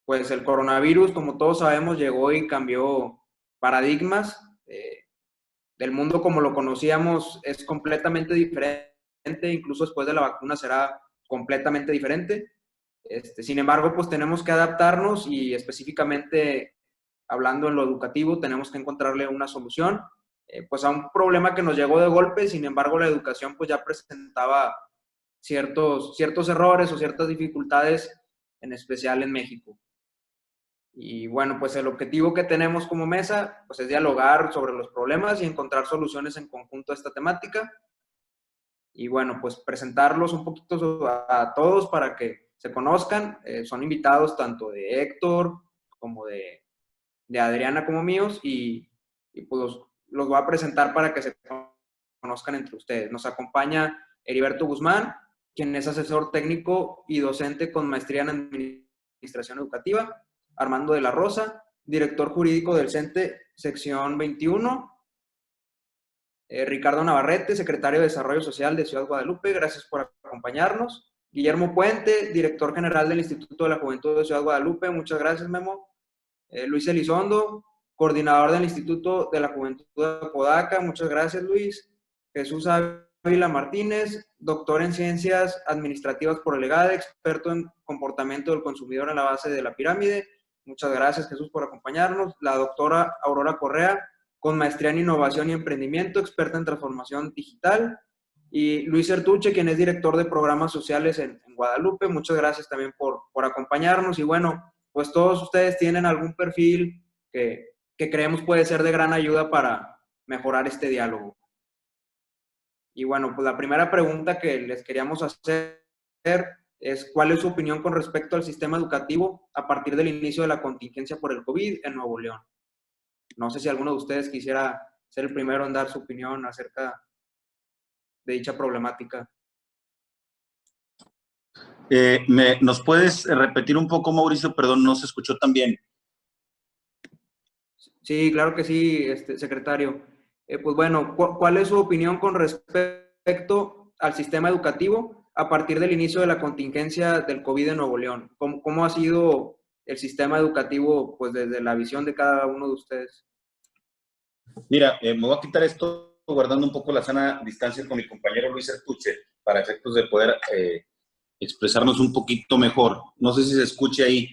pues el coronavirus, como todos sabemos, llegó y cambió paradigmas. Del mundo como lo conocíamos es completamente diferente, incluso después de la vacuna será completamente diferente. Sin embargo, pues tenemos que adaptarnos y específicamente hablando en lo educativo, tenemos que encontrarle una solución pues a un problema que nos llegó de golpe. Sin embargo, la educación pues ya presentaba ciertos errores o ciertas dificultades, en especial en México. Y bueno, pues el objetivo que tenemos como mesa pues es dialogar sobre los problemas y encontrar soluciones en conjunto a esta temática. Y bueno, pues presentarlos un poquito a todos para que se conozcan. Son invitados tanto de Héctor como de Adriana como míos y pues los voy a presentar para que se conozcan entre ustedes. Nos acompaña Heriberto Guzmán, quien es asesor técnico y docente con maestría en Administración Educativa. Armando de la Rosa, director jurídico del CENTE, sección 21. Ricardo Navarrete, secretario de Desarrollo Social de Ciudad Guadalupe, gracias por acompañarnos. Guillermo Puente, director general del Instituto de la Juventud de Ciudad Guadalupe, muchas gracias, Memo. Luis Elizondo, coordinador del Instituto de la Juventud de Apodaca, muchas gracias, Luis. Jesús Ávila Martínez, doctor en Ciencias Administrativas por el EGADE, experto en comportamiento del consumidor en la base de la pirámide. Muchas gracias, Jesús, por acompañarnos. La doctora Aurora Correa, con maestría en Innovación y Emprendimiento, experta en transformación digital. Y Luis Sertuche, quien es director de programas sociales en Guadalupe. Muchas gracias también por acompañarnos. Y bueno, pues todos ustedes tienen algún perfil que creemos puede ser de gran ayuda para mejorar este diálogo. Y bueno, pues la primera pregunta que les queríamos hacer es ¿cuál es su opinión con respecto al sistema educativo a partir del inicio de la contingencia por el COVID en Nuevo León? No sé si alguno de ustedes quisiera ser el primero en dar su opinión acerca de dicha problemática. ¿Nos puedes repetir un poco, Mauricio? Perdón, no se escuchó tan bien. Sí, claro que sí, secretario. Pues bueno, ¿cuál es su opinión con respecto al sistema educativo a partir del inicio de la contingencia del COVID en Nuevo León? ¿Cómo ha sido el sistema educativo pues desde la visión de cada uno de ustedes? Mira, me voy a quitar esto guardando un poco la sana distancia con mi compañero Luis Sertuche para efectos de poder expresarnos un poquito mejor. No sé si se escuche ahí.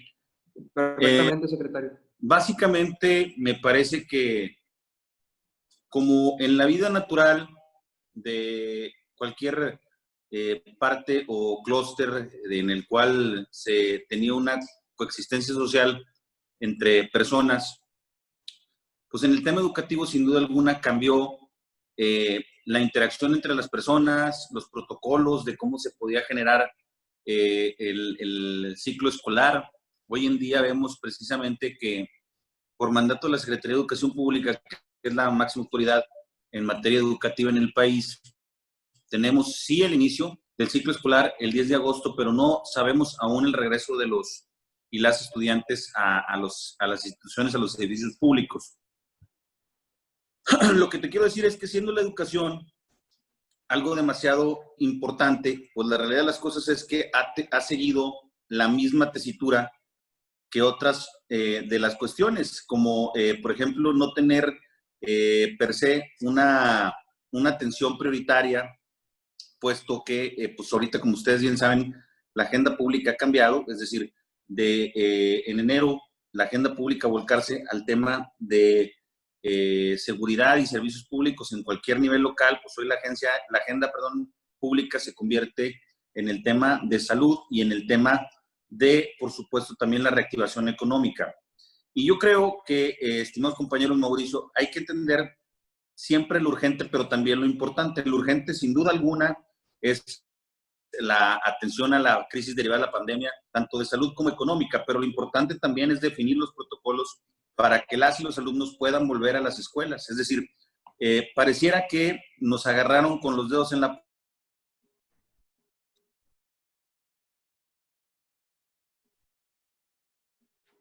Perfectamente, secretario. Básicamente, me parece que como en la vida natural de cualquier parte o clúster en el cual se tenía una coexistencia social entre personas, pues en el tema educativo sin duda alguna cambió la interacción entre las personas, los protocolos de cómo se podía generar el ciclo escolar. Hoy en día vemos precisamente que por mandato de la Secretaría de Educación Pública, que es la máxima autoridad en materia educativa en el país, tenemos sí el inicio del ciclo escolar el 10 de agosto, pero no sabemos aún el regreso de los y las estudiantes a las instituciones, a los servicios públicos. Lo que te quiero decir es que siendo la educación algo demasiado importante, pues la realidad de las cosas es que ha seguido la misma tesitura que otras de las cuestiones, como por ejemplo no tener per se una atención prioritaria, puesto que pues ahorita, como ustedes bien saben, la agenda pública ha cambiado, es decir, en enero la agenda pública volcarse al tema de seguridad y servicios públicos en cualquier nivel local, pues hoy la agenda pública se convierte en el tema de salud y en el tema de, por supuesto, también la reactivación económica. Y yo creo que, estimados compañeros, Mauricio, hay que entender siempre lo urgente, pero también lo importante. Lo urgente, sin duda alguna, es la atención a la crisis derivada de la pandemia, tanto de salud como económica, pero lo importante también es definir los protocolos para que las y los alumnos puedan volver a las escuelas. Es decir, pareciera que nos agarraron con los dedos en la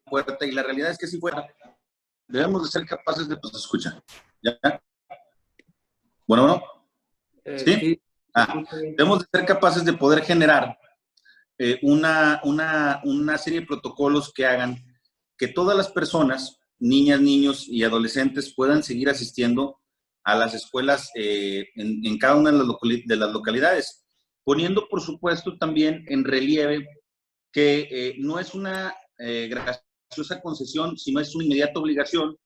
puerta y la realidad es que si fuera, debemos de ser capaces de, pues escucha, ¿ya? Bueno, ¿sí? Sí. Debemos de ser capaces de poder generar una serie de protocolos que hagan que todas las personas, niñas, niños y adolescentes, puedan seguir asistiendo a las escuelas en cada una de las localidades, poniendo, por supuesto, también en relieve que no es una graciosa concesión, sino es una inmediata obligación,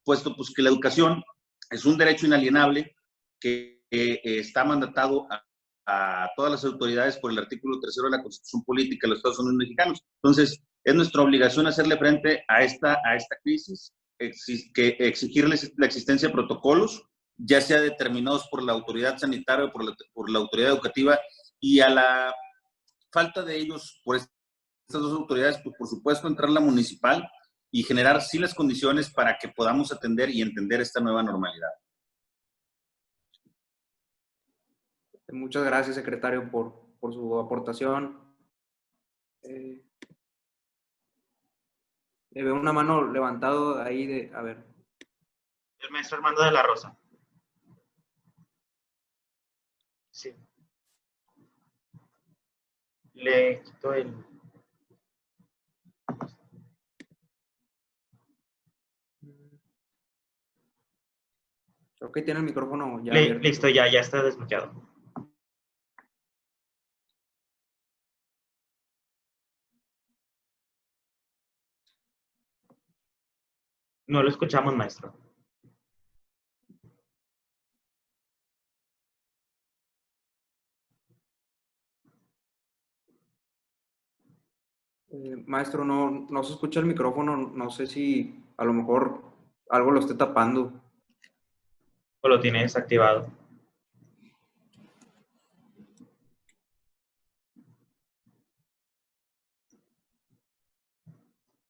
puesto pues, que la educación es un derecho inalienable que está mandatado a todas las autoridades por el artículo 3 de la Constitución Política de los Estados Unidos Mexicanos. Entonces, es nuestra obligación hacerle frente a esta crisis, exigirles la existencia de protocolos, ya sea determinados por la autoridad sanitaria o por la autoridad educativa, y a la falta de ellos por estas dos autoridades, pues por supuesto entrar la municipal y generar sí las condiciones para que podamos atender y entender esta nueva normalidad. Muchas gracias, secretario, por su aportación. Le veo una mano levantado ahí de, a ver. El maestro Armando de la Rosa. Sí. Le quito el... Creo que tiene el micrófono ya abierto. Listo, ya está desbloqueado. No lo escuchamos, maestro. Maestro, no se escucha el micrófono, no sé si a lo mejor algo lo esté tapando. O lo tiene desactivado.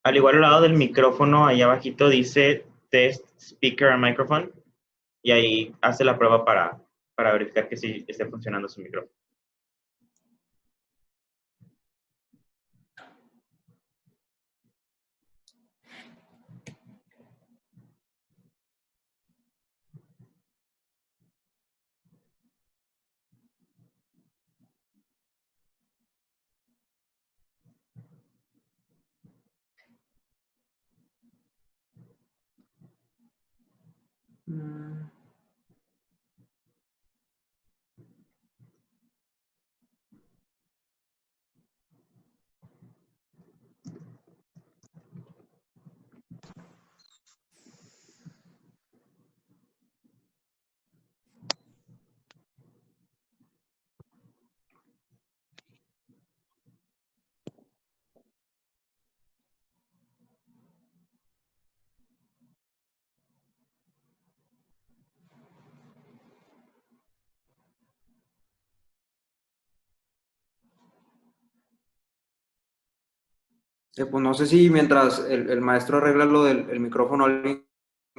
Al igual al lado del micrófono, ahí abajito dice Test Speaker and Microphone. Y ahí hace la prueba para verificar que sí esté funcionando su micrófono. Pues no sé si mientras el maestro arregla lo del micrófono, alguien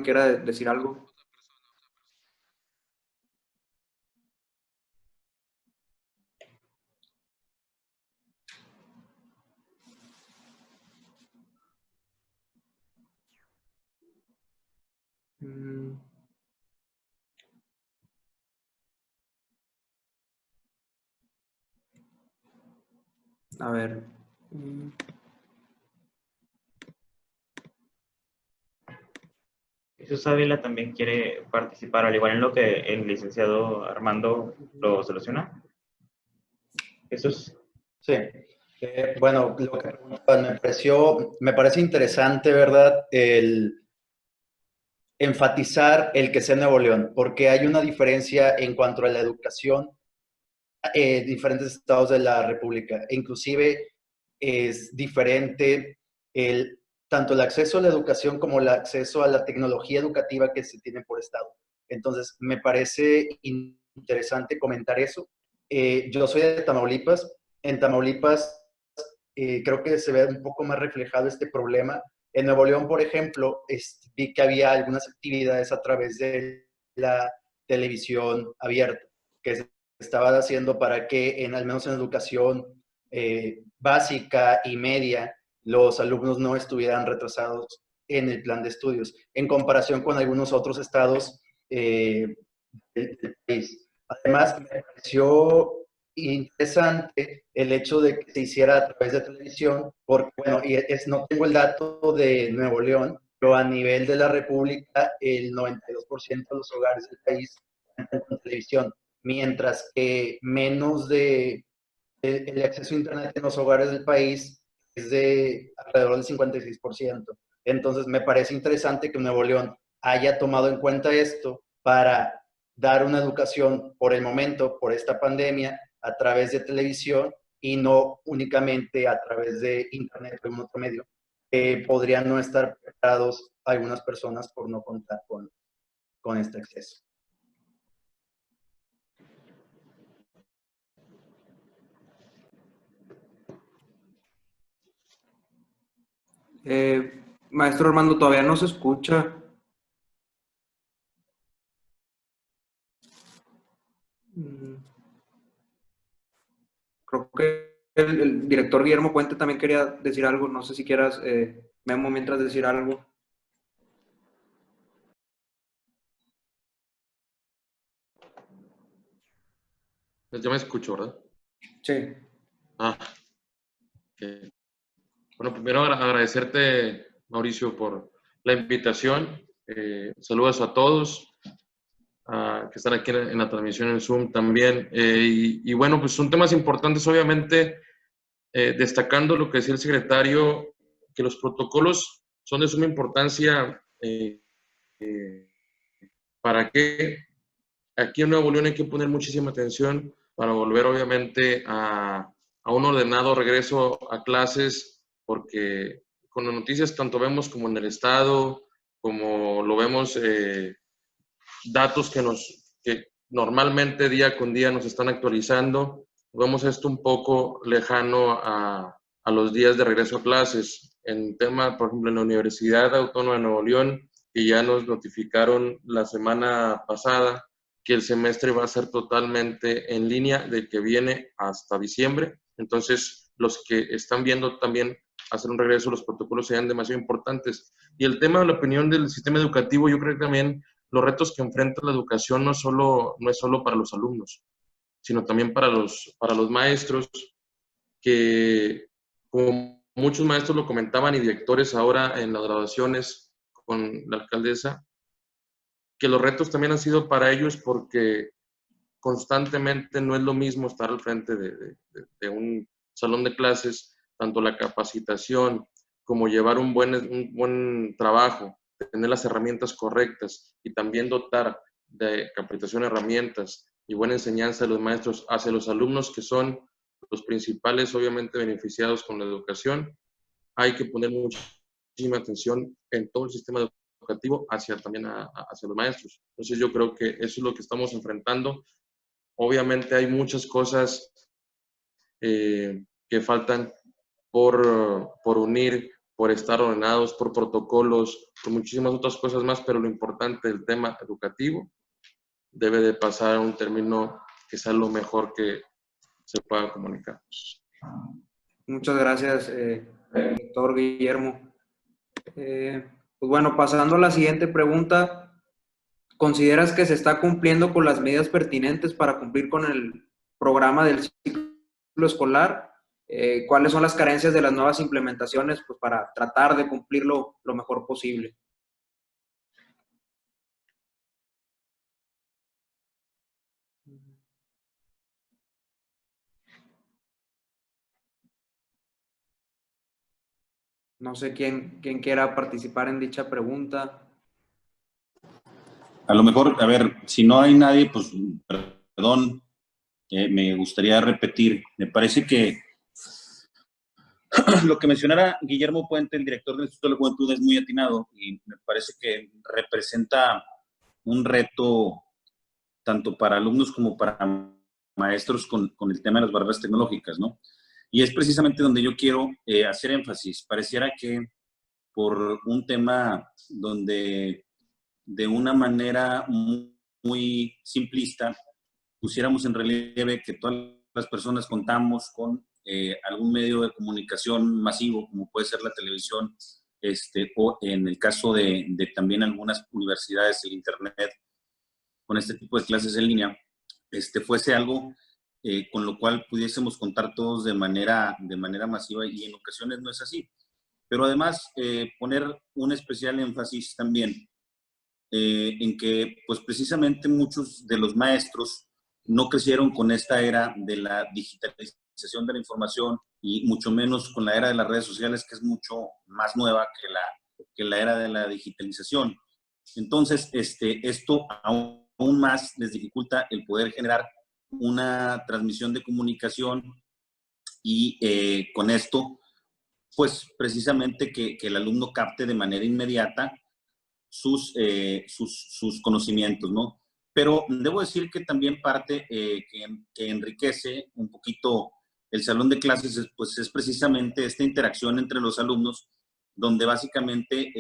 quiera decir algo. A ver. Jesús Ávila también quiere participar, al igual en lo que el licenciado Armando lo soluciona. Jesús. Sí. Bueno, lo que me parece interesante, ¿verdad? El enfatizar el que sea Nuevo León, porque hay una diferencia en cuanto a la educación en diferentes estados de la República. E inclusive es diferente tanto el acceso a la educación como el acceso a la tecnología educativa que se tiene por estado. Entonces, me parece interesante comentar eso. Yo soy de Tamaulipas. En Tamaulipas creo que se ve un poco más reflejado este problema. En Nuevo León, por ejemplo, vi que había algunas actividades a través de la televisión abierta que se estaban haciendo para que, al menos en educación básica y media, los alumnos no estuvieran retrasados en el plan de estudios, en comparación con algunos otros estados del país. Además, me pareció interesante el hecho de que se hiciera a través de televisión, porque, bueno, no tengo el dato de Nuevo León, pero a nivel de la República, el 92% de los hogares del país cuentan con televisión, mientras que menos de el acceso a Internet en los hogares del país es de alrededor del 56%. Entonces, me parece interesante que Nuevo León haya tomado en cuenta esto para dar una educación por el momento, por esta pandemia, a través de televisión y no únicamente a través de Internet o algún otro medio. Podrían no estar preparados algunas personas por no contar con este acceso. Maestro Armando, todavía no se escucha. Creo que el director Guillermo Puente también quería decir algo. No sé si quieras, Memo, mientras decir algo. Pues yo me escucho, ¿verdad? Sí. Ah, ok. Bueno, primero agradecerte, Mauricio, por la invitación. Saludos a todos que están aquí en la transmisión en Zoom también. Y bueno, pues son temas importantes, obviamente, destacando lo que decía el secretario, que los protocolos son de suma importancia. ¿Para qué? Aquí en Nuevo León hay que poner muchísima atención para volver, obviamente, a un ordenado regreso a clases, porque con las noticias tanto vemos como en el Estado, como lo vemos, datos que normalmente día con día nos están actualizando, vemos esto un poco lejano a los días de regreso a clases. En tema, por ejemplo, en la Universidad Autónoma de Nuevo León, que ya nos notificaron la semana pasada que el semestre va a ser totalmente en línea de que viene hasta diciembre. Entonces, los que están viendo también hacer un regreso, los protocolos sean demasiado importantes. Y el tema de la opinión del sistema educativo, yo creo que también los retos que enfrenta la educación no es solo para los alumnos, sino también para los maestros, que como muchos maestros lo comentaban y directores ahora en las graduaciones con la alcaldesa, que los retos también han sido para ellos porque constantemente no es lo mismo estar al frente de un salón de clases, tanto la capacitación como llevar un buen trabajo, tener las herramientas correctas y también dotar de capacitación, herramientas y buena enseñanza de los maestros hacia los alumnos que son los principales, obviamente, beneficiados con la educación. Hay que poner muchísima atención en todo el sistema educativo también hacia los maestros. Entonces yo creo que eso es lo que estamos enfrentando. Obviamente hay muchas cosas que faltan por unir, por estar ordenados, por protocolos, por muchísimas otras cosas más, pero lo importante del tema educativo debe de pasar a un término que sea lo mejor que se pueda comunicar. Muchas gracias, doctor Guillermo. Pues bueno, pasando a la siguiente pregunta. ¿Consideras que se está cumpliendo con las medidas pertinentes para cumplir con el programa del ciclo escolar? ¿Cuáles son las carencias de las nuevas implementaciones pues, para tratar de cumplirlo lo mejor posible? No sé quién quiera participar en dicha pregunta. A lo mejor, a ver, si no hay nadie, pues, perdón, me gustaría repetir. Me parece que lo que mencionara Guillermo Puente, el director del Instituto de la Juventud, es muy atinado y me parece que representa un reto tanto para alumnos como para maestros con el tema de las barreras tecnológicas, ¿no? Y es precisamente donde yo quiero hacer énfasis. Pareciera que por un tema donde de una manera muy simplista pusiéramos en relieve que todas las personas contamos con algún medio de comunicación masivo, como puede ser la televisión, o en el caso de también algunas universidades, el Internet, con este tipo de clases en línea, fuese algo con lo cual pudiésemos contar todos de manera masiva, y en ocasiones no es así. Pero además, poner un especial énfasis también en que, pues precisamente muchos de los maestros no crecieron con esta era de la digitalización de la información, y mucho menos con la era de las redes sociales, que es mucho más nueva que la era de la digitalización. Entonces, esto aún más les dificulta el poder generar una transmisión de comunicación, y con esto, pues precisamente que el alumno capte de manera inmediata sus conocimientos, ¿no? Pero debo decir que también parte que enriquece un poquito el salón de clases, pues es precisamente esta interacción entre los alumnos, donde básicamente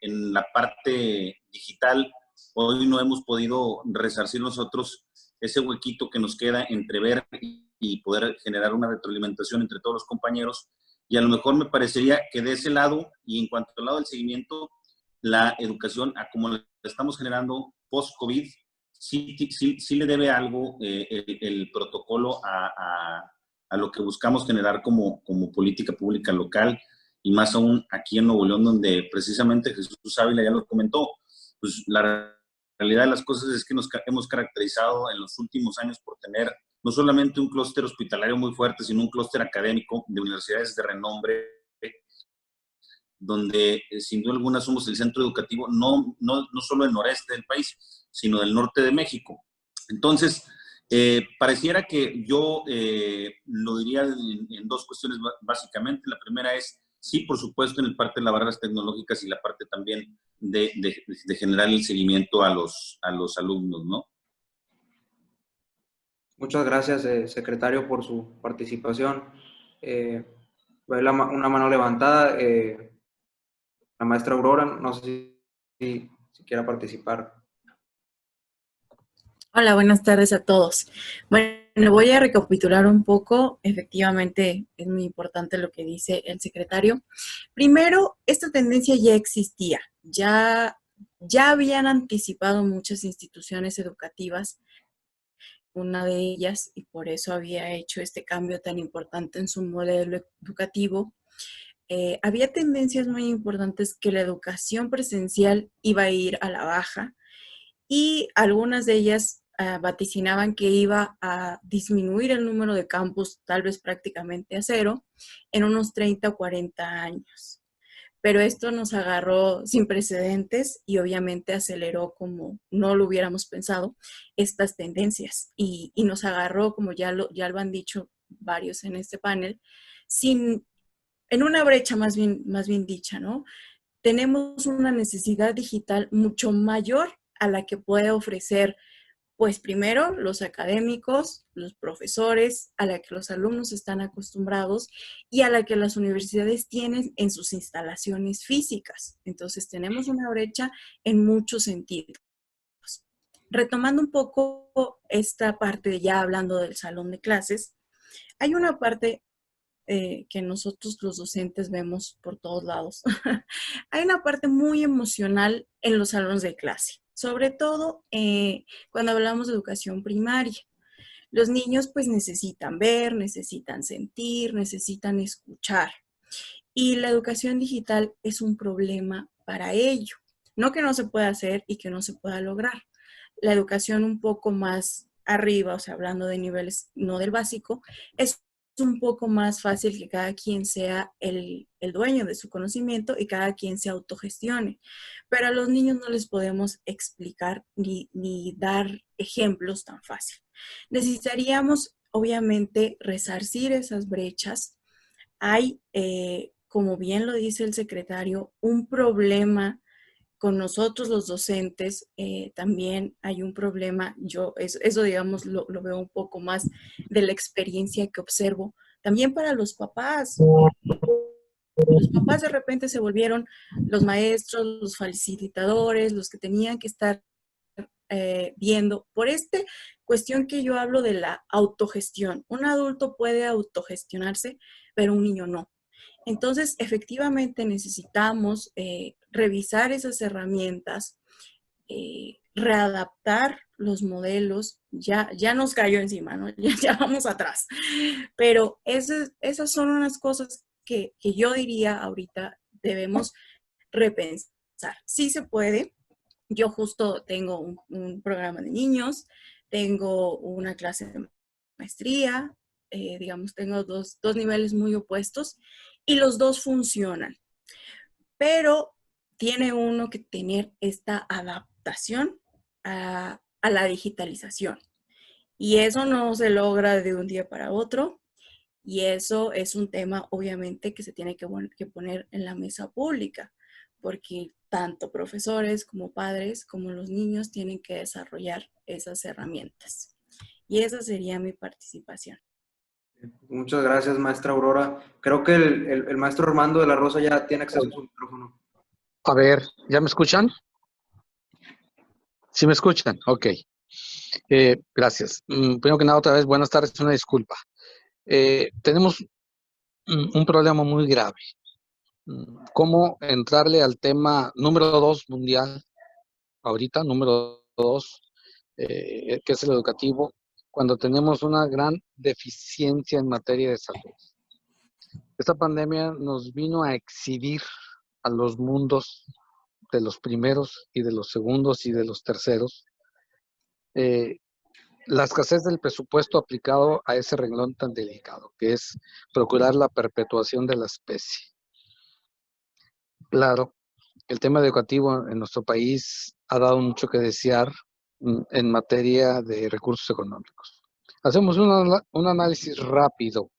en la parte digital hoy no hemos podido resarcir nosotros ese huequito que nos queda entre ver y poder generar una retroalimentación entre todos los compañeros. Y a lo mejor me parecería que de ese lado, y en cuanto al lado del seguimiento, la educación, a como la estamos generando post-COVID, sí le debe algo el protocolo a lo que buscamos generar como política pública local, y más aún aquí en Nuevo León, donde precisamente Jesús Ávila ya lo comentó. Pues la realidad de las cosas es que nos hemos caracterizado en los últimos años por tener no solamente un clúster hospitalario muy fuerte, sino un clúster académico de universidades de renombre, donde sin duda alguna somos el centro educativo no solo del noreste del país, sino del norte de México. Entonces, pareciera que yo lo diría en dos cuestiones básicamente. La primera es, sí, por supuesto, en el parte de las barreras tecnológicas, y la parte también de generar el seguimiento a los alumnos, ¿no? Muchas gracias, secretario, por su participación. Veo una mano levantada. La maestra Aurora, no sé si quiera participar. Hola, buenas tardes a todos. Bueno, voy a recapitular un poco. Efectivamente, es muy importante lo que dice el secretario. Primero, esta tendencia ya existía. Ya habían anticipado muchas instituciones educativas, una de ellas, y por eso había hecho este cambio tan importante en su modelo educativo. Había tendencias muy importantes que la educación presencial iba a ir a la baja, y algunas de ellas vaticinaban que iba a disminuir el número de campus, tal vez prácticamente a cero, en unos 30 o 40 años. Pero esto nos agarró sin precedentes y obviamente aceleró, como no lo hubiéramos pensado, estas tendencias. Y nos agarró, como ya lo han dicho varios en este panel, en una brecha más bien dicha, ¿no? Tenemos una necesidad digital mucho mayor a la que puede ofrecer, pues primero, los académicos, los profesores, a la que los alumnos están acostumbrados y a la que las universidades tienen en sus instalaciones físicas. Entonces, tenemos una brecha en muchos sentidos. Retomando un poco esta parte, ya hablando del salón de clases, hay una parte que nosotros los docentes vemos por todos lados. Hay una parte muy emocional en los salones de clase, sobre todo cuando hablamos de educación primaria. Los niños pues necesitan ver, necesitan sentir, necesitan escuchar. Y la educación digital es un problema para ello. No que no se pueda hacer y que no se pueda lograr. La educación un poco más arriba, o sea, hablando de niveles no del básico, es un poco más fácil que cada quien sea el dueño de su conocimiento y cada quien se autogestione. Pero a los niños no les podemos explicar ni dar ejemplos tan fácil. Necesitaríamos, obviamente, resarcir esas brechas. Hay, como bien lo dice el secretario, un problema con nosotros los docentes. También hay un problema, yo eso digamos lo veo un poco más de la experiencia que observo, también para los papás. Los papás de repente se volvieron los maestros, los facilitadores, los que tenían que estar viendo por esta cuestión que yo hablo de la autogestión. Un adulto puede autogestionarse, pero un niño no. Entonces, efectivamente necesitamos revisar esas herramientas, readaptar los modelos, ya nos cayó encima, ¿no? Ya vamos atrás. Pero esas son unas cosas que yo diría ahorita debemos repensar. Sí se puede. Yo justo tengo un programa de niños, tengo una clase de maestría, digamos, tengo dos niveles muy opuestos y los dos funcionan, pero tiene uno que tener esta adaptación a la digitalización. Y eso no se logra de un día para otro. Y eso es un tema, obviamente, que se tiene que poner en la mesa pública, porque tanto profesores como padres como los niños tienen que desarrollar esas herramientas. Y esa sería mi participación. Muchas gracias, maestra Aurora. Creo que el maestro Armando de la Rosa ya tiene acceso a su micrófono. A ver, ¿ya me escuchan? ¿Sí me escuchan? Ok. Gracias. Primero que nada, otra vez, buenas tardes, una disculpa. Tenemos un problema muy grave. ¿Cómo entrarle al tema número 2 mundial, ahorita, número 2, que es el educativo, cuando tenemos una gran deficiencia en materia de salud? Esta pandemia nos vino a exhibir a los mundos de los primeros y de los segundos y de los terceros, la escasez del presupuesto aplicado a ese renglón tan delicado, que es procurar la perpetuación de la especie. Claro, el tema educativo en nuestro país ha dado mucho que desear en materia de recursos económicos. Hacemos un análisis rápido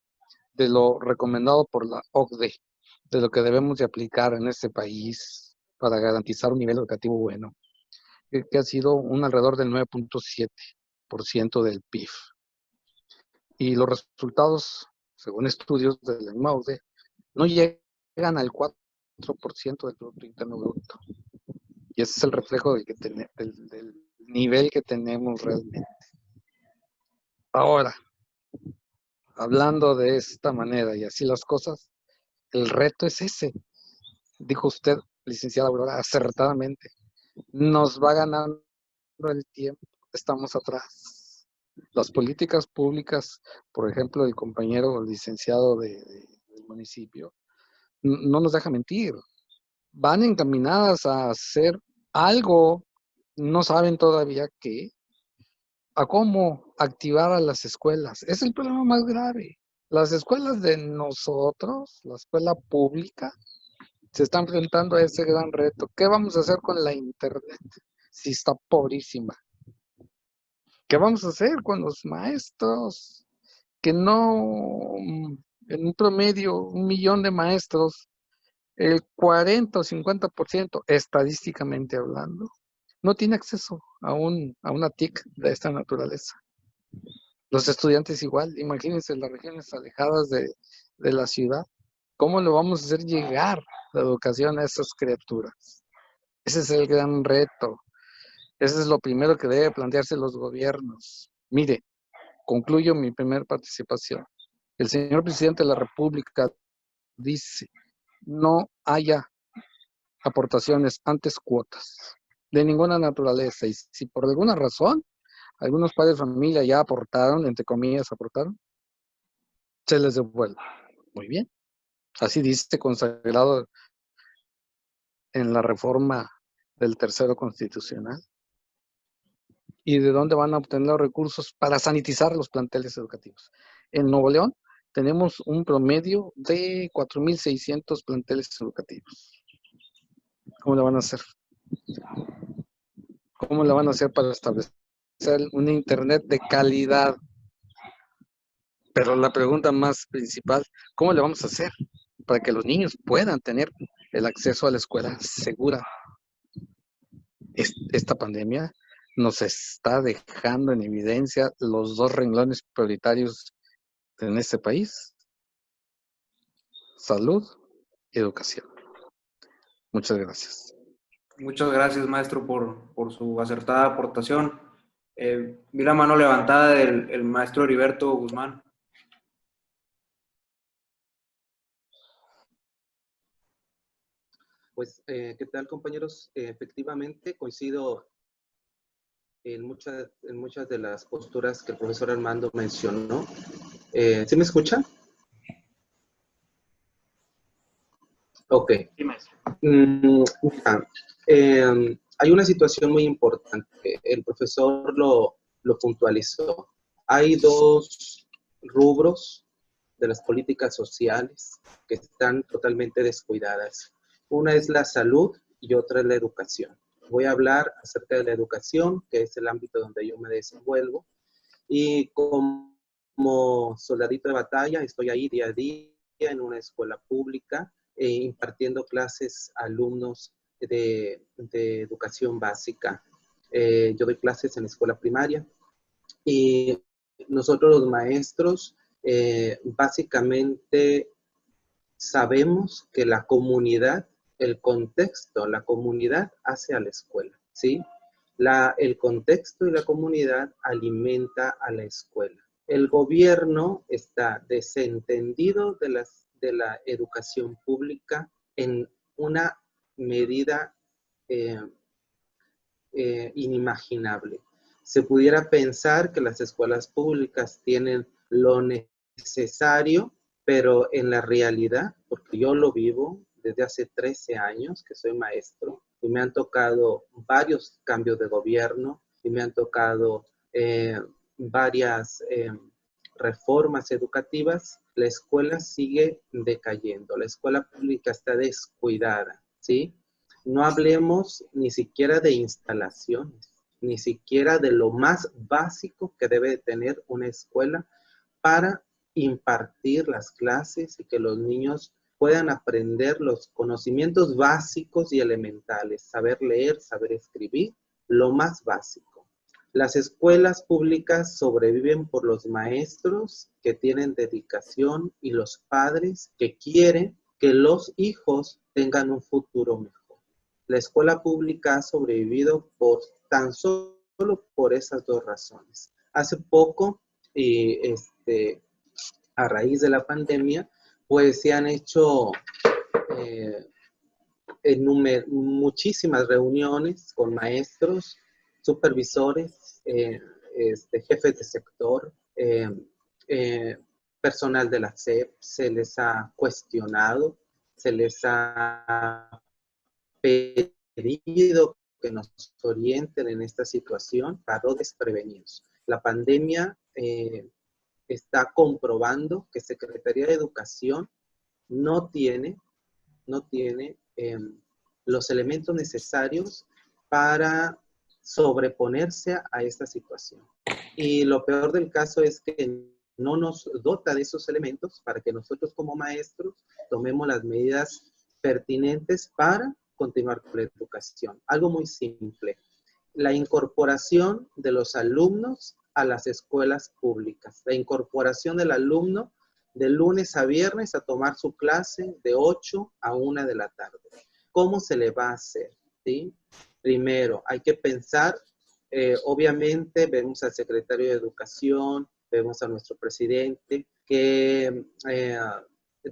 de lo recomendado por la OCDE, de lo que debemos de aplicar en este país para garantizar un nivel educativo bueno, que ha sido un alrededor del 9.7% del PIB. Y los resultados, según estudios de la misma OCDE, no llegan al 4% del Producto Interno Bruto. Y ese es el reflejo del nivel que tenemos realmente. Ahora, hablando de esta manera y así las cosas, el reto es ese. Dijo usted, licenciada Aurora, acertadamente. Nos va ganando el tiempo, estamos atrás. Las políticas públicas, por ejemplo, el compañero licenciado del municipio, no nos deja mentir. Van encaminadas a hacer algo, no saben todavía qué, a cómo activar a las escuelas. Es el problema más grave. Las escuelas de nosotros, la escuela pública, se están enfrentando a ese gran reto. ¿Qué vamos a hacer con la internet si está pobrísima? ¿Qué vamos a hacer con los maestros que no, en un promedio, 1 millón de maestros, el 40 o 50%, estadísticamente hablando, no tiene acceso a una TIC de esta naturaleza? Los estudiantes igual, imagínense las regiones alejadas de la ciudad. ¿Cómo le vamos a hacer llegar la educación a esas criaturas? Ese es el gran reto. Ese es lo primero que debe plantearse los gobiernos. Mire, concluyo mi primera participación. El señor presidente de la República dice, no haya aportaciones, antes cuotas, de ninguna naturaleza. Y si por alguna razón algunos padres de familia ya aportaron, entre comillas aportaron, se les devuelve. Muy bien. Así dice consagrado en la reforma del tercero constitucional. ¿Y de dónde van a obtener los recursos para sanitizar los planteles educativos? En Nuevo León tenemos un promedio de 4.600 planteles educativos. ¿Cómo le van a hacer? ¿Cómo le van a hacer para establecer un internet de calidad? Pero la pregunta más principal, ¿cómo le vamos a hacer para que los niños puedan tener el acceso a la escuela segura? Esta pandemia nos está dejando en evidencia los dos renglones prioritarios en este país: salud y educación. Muchas gracias. Muchas gracias, maestro, por su acertada aportación. Vi la mano levantada del maestro Heriberto Guzmán. Pues, ¿qué tal, compañeros? Efectivamente, coincido en muchas de las posturas que el profesor Armando mencionó. ¿Sí me escuchan? Ok. Sí, maestro. Mira, hay una situación muy importante. El profesor lo puntualizó. Hay dos rubros de las políticas sociales que están totalmente descuidadas. Una es la salud y otra es la educación. Voy a hablar acerca de la educación, que es el ámbito donde yo me desenvuelvo. Y como soldadito de batalla, estoy ahí día a día en una escuela pública, impartiendo clases a alumnos de educación básica. Yo doy clases en la escuela primaria y nosotros los maestros básicamente sabemos que la comunidad, el contexto, la comunidad hace a la escuela, ¿sí? El contexto y la comunidad alimenta a la escuela. El gobierno está desentendido de la educación pública en una medida inimaginable. Se pudiera pensar que las escuelas públicas tienen lo necesario, pero en la realidad, porque yo lo vivo desde hace 13 años que soy maestro y me han tocado varios cambios de gobierno y me han tocado varias reformas educativas, la escuela sigue decayendo, la escuela pública está descuidada, ¿sí? No hablemos ni siquiera de instalaciones, ni siquiera de lo más básico que debe tener una escuela para impartir las clases y que los niños puedan aprender los conocimientos básicos y elementales, saber leer, saber escribir, lo más básico. Las escuelas públicas sobreviven por los maestros que tienen dedicación y los padres que quieren que los hijos tengan un futuro mejor. La escuela pública ha sobrevivido tan solo por esas dos razones. Hace poco, a raíz de la pandemia, pues se han hecho muchísimas reuniones con maestros, supervisores, jefes de sector, personal de la SEP. Se les ha cuestionado, se les ha pedido que nos orienten en esta situación para no desprevenidos. La pandemia está comprobando que Secretaría de Educación no tiene los elementos necesarios para sobreponerse a esta situación. Y lo peor del caso es que no nos dota de esos elementos para que nosotros como maestros tomemos las medidas pertinentes para continuar con la educación. Algo muy simple, la incorporación de los alumnos a las escuelas públicas, la incorporación del alumno de lunes a viernes a tomar su clase de 8 a 1 de la tarde. ¿Cómo se le va a hacer? ¿Sí? Primero, hay que pensar, obviamente vemos al secretario de Educación, vemos a nuestro presidente, que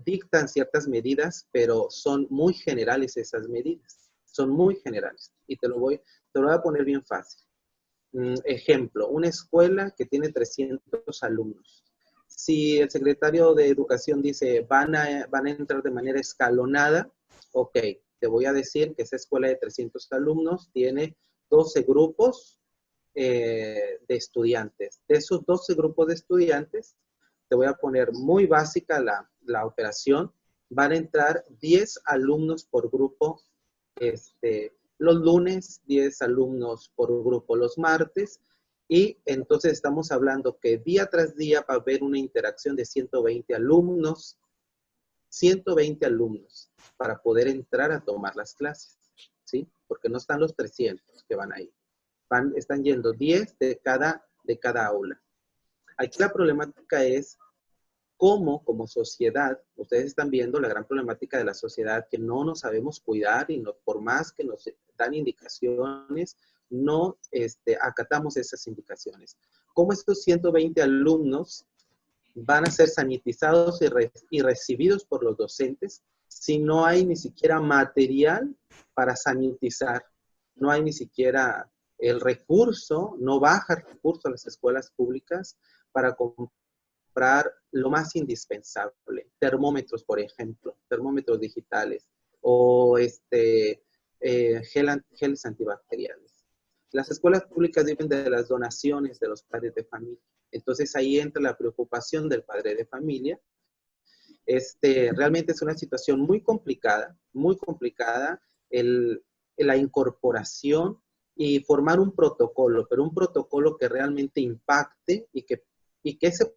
dictan ciertas medidas, pero son muy generales esas medidas. Son muy generales. Y te lo voy a poner bien fácil. Ejemplo, una escuela que tiene 300 alumnos. Si el secretario de Educación dice van a entrar de manera escalonada, ok, te voy a decir que esa escuela de 300 alumnos tiene 12 grupos de estudiantes. De esos 12 grupos de estudiantes, te voy a poner muy básica la operación, van a entrar 10 alumnos por grupo los lunes, 10 alumnos por grupo los martes, y entonces estamos hablando que día tras día va a haber una interacción de 120 alumnos, 120 alumnos para poder entrar a tomar las clases, ¿sí? Porque no están los 300 que van ahí. Están yendo 10 de cada aula. Aquí la problemática es cómo, como sociedad, ustedes están viendo la gran problemática de la sociedad, que no nos sabemos cuidar y por más que nos dan indicaciones, no acatamos esas indicaciones. ¿Cómo estos 120 alumnos van a ser sanitizados y recibidos por los docentes si no hay ni siquiera material para sanitizar? No hay ni siquiera el recurso, no baja el recurso a las escuelas públicas para comprar lo más indispensable, termómetros, por ejemplo, termómetros digitales, o geles antibacteriales. Las escuelas públicas viven de las donaciones de los padres de familia. Entonces ahí entra la preocupación del padre de familia. Realmente es una situación muy complicada, la incorporación y formar un protocolo, pero un protocolo que realmente impacte y que ese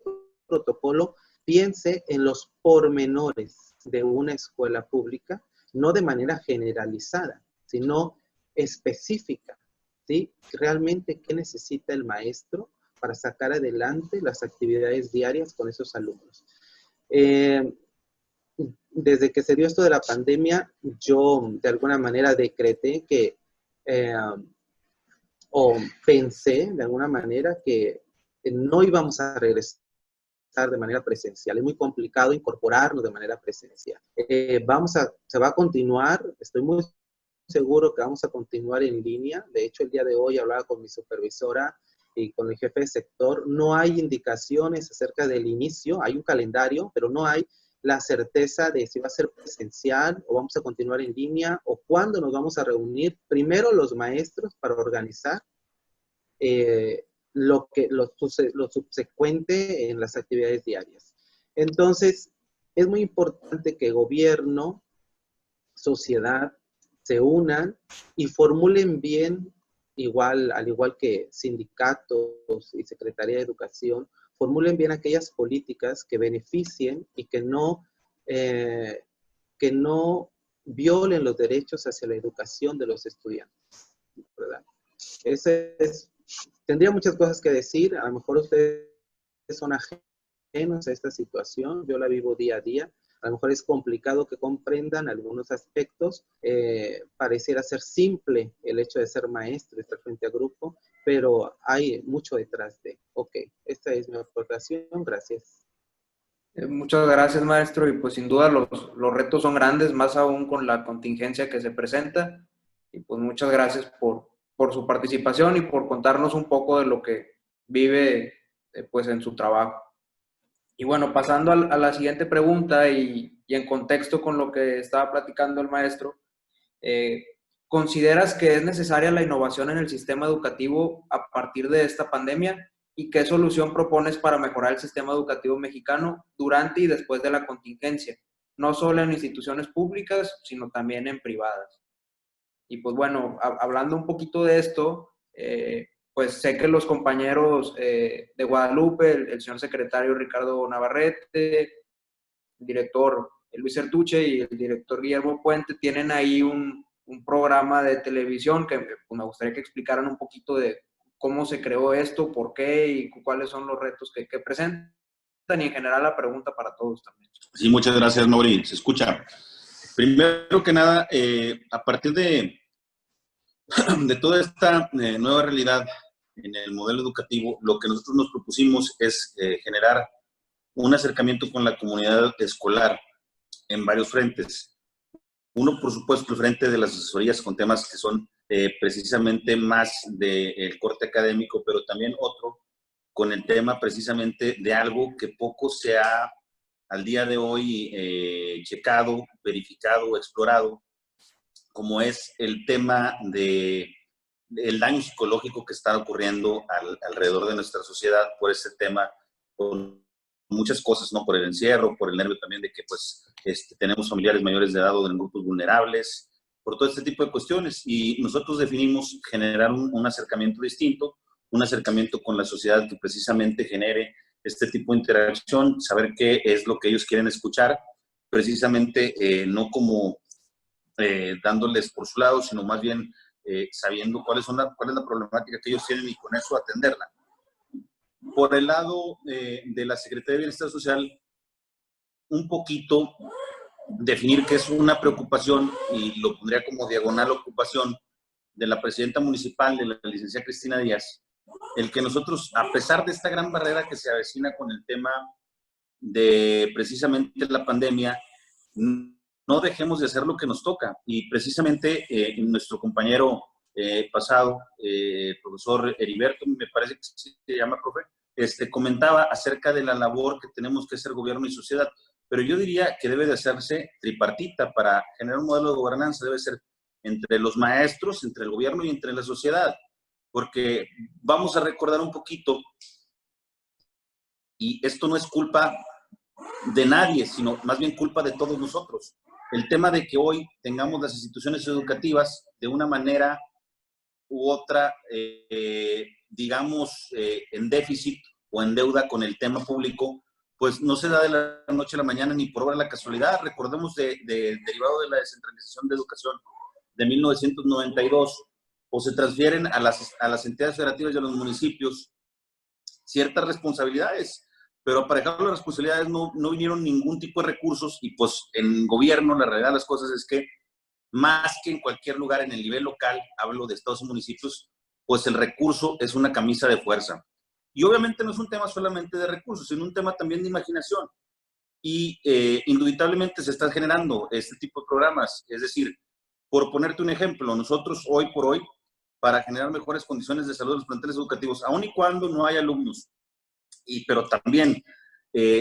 protocolo piense en los pormenores de una escuela pública, no de manera generalizada, sino específica, ¿sí? Realmente, ¿qué necesita el maestro para sacar adelante las actividades diarias con esos alumnos? Desde que se dio esto de la pandemia, yo de alguna manera decreté que, o pensé de alguna manera que no íbamos a regresar de manera presencial. Es muy complicado incorporarnos de manera presencial. Se va a continuar, estoy muy seguro que vamos a continuar en línea. De hecho, el día de hoy hablaba con mi supervisora y con el jefe de sector. No hay indicaciones acerca del inicio, hay un calendario, pero no hay la certeza de si va a ser presencial o vamos a continuar en línea o cuándo nos vamos a reunir. Primero los maestros para organizar lo subsecuente en las actividades diarias. Entonces, es muy importante que gobierno, sociedad, se unan y formulen bien, al igual que sindicatos y Secretaría de Educación, formulen bien aquellas políticas que beneficien y que no violen los derechos hacia la educación de los estudiantes, ¿verdad? Tendría muchas cosas que decir, a lo mejor ustedes son ajenos a esta situación, yo la vivo día a día, a lo mejor es complicado que comprendan algunos aspectos, pareciera ser simple el hecho de ser maestro, estar frente a grupo, pero hay mucho detrás de. Ok, esta es mi aportación, gracias. Muchas gracias, maestro, y pues sin duda los retos son grandes, más aún con la contingencia que se presenta, y pues muchas gracias por su participación y por contarnos un poco de lo que vive pues en su trabajo. Y bueno, pasando a la siguiente pregunta y en contexto con lo que estaba platicando el maestro, ¿consideras que es necesaria la innovación en el sistema educativo a partir de esta pandemia? ¿Y qué solución propones para mejorar el sistema educativo mexicano durante y después de la contingencia? No solo en instituciones públicas, sino también en privadas. Y pues bueno, hablando un poquito de esto, pues sé que los compañeros de Guadalupe, el señor secretario Ricardo Navarrete, el director Luis Sertuche y el director Guillermo Puente tienen ahí un programa de televisión que pues, me gustaría que explicaran un poquito de cómo se creó esto, por qué y cuáles son los retos que presentan y en general la pregunta para todos también. Sí, muchas gracias, Mauri. Se escucha. Primero que nada, a partir de toda esta nueva realidad en el modelo educativo, lo que nosotros nos propusimos es generar un acercamiento con la comunidad escolar en varios frentes. Uno, por supuesto, el frente de las asesorías con temas que son precisamente más del corte académico, pero también otro con el tema precisamente de algo que poco se ha al día de hoy checado, verificado, explorado, como es el tema del daño psicológico que está ocurriendo alrededor de nuestra sociedad por ese tema, por muchas cosas, ¿no? Por el encierro, por el nervio también de que pues tenemos familiares mayores de edad o en grupos vulnerables, por todo este tipo de cuestiones. Y nosotros definimos generar un acercamiento distinto, un acercamiento con la sociedad que precisamente genere este tipo de interacción, saber qué es lo que ellos quieren escuchar, precisamente no como dándoles por su lado, sino más bien sabiendo cuál es la problemática que ellos tienen y con eso atenderla. Por el lado de la Secretaría de Bienestar Social, un poquito definir que es una preocupación, y lo pondría como diagonal ocupación, de la presidenta municipal, de la licenciada Cristina Díaz, el que nosotros, a pesar de esta gran barrera que se avecina con el tema de precisamente la pandemia, no dejemos de hacer lo que nos toca. Y precisamente nuestro compañero pasado, profesor Heriberto, me parece que se llama, profe, comentaba acerca de la labor que tenemos que hacer gobierno y sociedad, pero yo diría que debe de hacerse tripartita para generar un modelo de gobernanza, debe ser entre los maestros, entre el gobierno y entre la sociedad, porque vamos a recordar un poquito, y esto no es culpa de nadie, sino más bien culpa de todos nosotros. El tema de que hoy tengamos las instituciones educativas de una manera u otra, digamos, en déficit o en deuda con el tema público, pues no se da de la noche a la mañana ni por obra de la casualidad. Recordemos derivado de la descentralización de educación de 1992, o se transfieren a las entidades federativas y a los municipios ciertas responsabilidades, pero aparejado las responsabilidades no vinieron ningún tipo de recursos, y pues en gobierno la realidad de las cosas es que más que en cualquier lugar en el nivel local, hablo de estados y municipios, pues el recurso es una camisa de fuerza. Y obviamente no es un tema solamente de recursos, sino un tema también de imaginación. Y indubitablemente se están generando este tipo de programas. Es decir, por ponerte un ejemplo, nosotros hoy por hoy, para generar mejores condiciones de salud en los planteles educativos, aun y cuando no hay alumnos, pero también,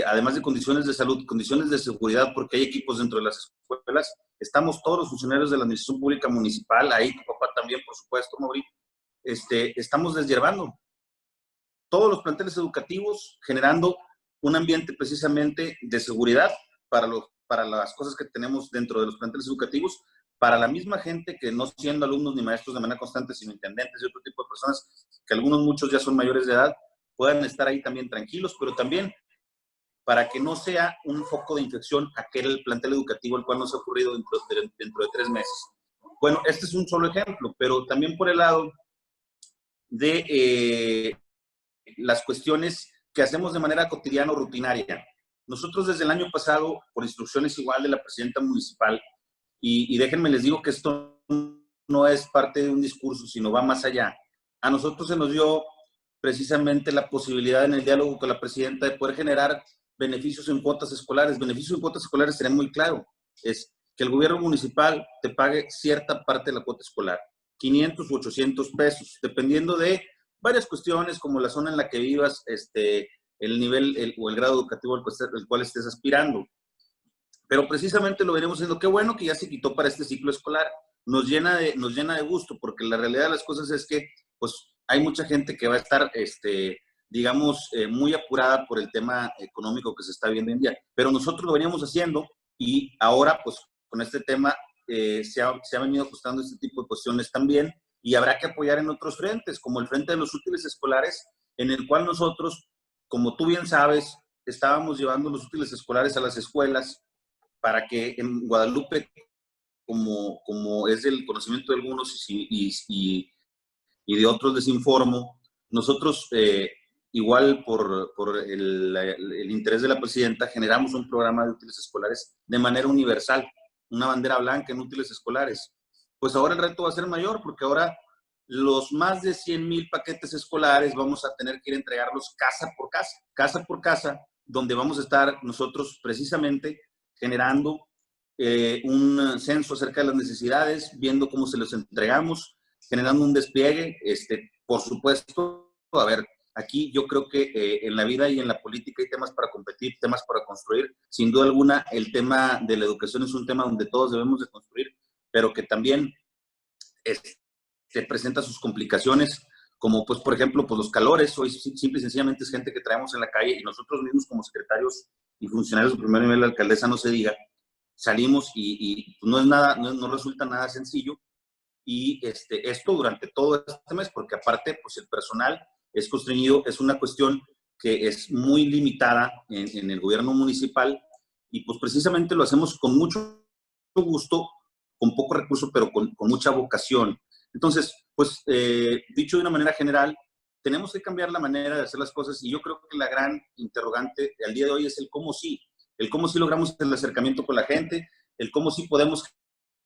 además de condiciones de salud, condiciones de seguridad, porque hay equipos dentro de las escuelas, estamos todos los funcionarios de la administración pública municipal, ahí tu papá también, por supuesto, Mauri, estamos deshiervando todos los planteles educativos, generando un ambiente precisamente de seguridad para las cosas que tenemos dentro de los planteles educativos, para la misma gente que no siendo alumnos ni maestros de manera constante, sino intendentes y otro tipo de personas, que muchos ya son mayores de edad, puedan estar ahí también tranquilos, pero también para que no sea un foco de infección aquel plantel educativo el cual nos ha ocurrido dentro de 3 meses. Bueno, este es un solo ejemplo, pero también por el lado de las cuestiones que hacemos de manera cotidiana o rutinaria. Nosotros desde el año pasado, por instrucciones igual de la presidenta municipal, y déjenme les digo que esto no es parte de un discurso, sino va más allá. A nosotros se nos dio precisamente la posibilidad en el diálogo con la presidenta de poder generar beneficios en cuotas escolares. Beneficios en cuotas escolares sería muy claro. Es que el gobierno municipal te pague cierta parte de la cuota escolar, 500 u 800 pesos, dependiendo de varias cuestiones como la zona en la que vivas, el nivel o el grado educativo al cual estés aspirando. Pero precisamente lo veremos haciendo. Qué bueno que ya se quitó para este ciclo escolar. Nos llena de gusto, porque la realidad de las cosas es que pues hay mucha gente que va a estar, digamos, muy apurada por el tema económico que se está viendo hoy en día. Pero nosotros lo veníamos haciendo, y ahora pues con este tema se ha venido ajustando este tipo de cuestiones también, y habrá que apoyar en otros frentes, como el frente de los útiles escolares, en el cual nosotros, como tú bien sabes, estábamos llevando los útiles escolares a las escuelas para que en Guadalupe, como es del conocimiento de algunos y de otros les informo, nosotros igual por el interés de la presidenta generamos un programa de útiles escolares de manera universal, una bandera blanca en útiles escolares. Pues ahora el reto va a ser mayor, porque ahora los más de 100,000 paquetes escolares vamos a tener que ir a entregarlos casa por casa, donde vamos a estar nosotros precisamente generando un censo acerca de las necesidades, viendo cómo se los entregamos, generando un despliegue. Por supuesto, a ver, aquí yo creo que en la vida y en la política hay temas para competir, temas para construir. Sin duda alguna, el tema de la educación es un tema donde todos debemos de construir, pero que también se presenta sus complicaciones, como pues por ejemplo pues los calores. Hoy simple y sencillamente es gente que traemos en la calle, y nosotros mismos como secretarios y funcionarios de primer nivel, la alcaldesa no se diga, salimos y no es nada, no resulta nada sencillo. Y esto durante todo este mes, porque aparte pues el personal es constreñido, es una cuestión que es muy limitada en el gobierno municipal, y pues precisamente lo hacemos con mucho gusto, con poco recurso, pero con mucha vocación. Entonces, pues dicho de una manera general, tenemos que cambiar la manera de hacer las cosas, y yo creo que la gran interrogante al día de hoy es el cómo sí logramos el acercamiento con la gente, el cómo sí podemos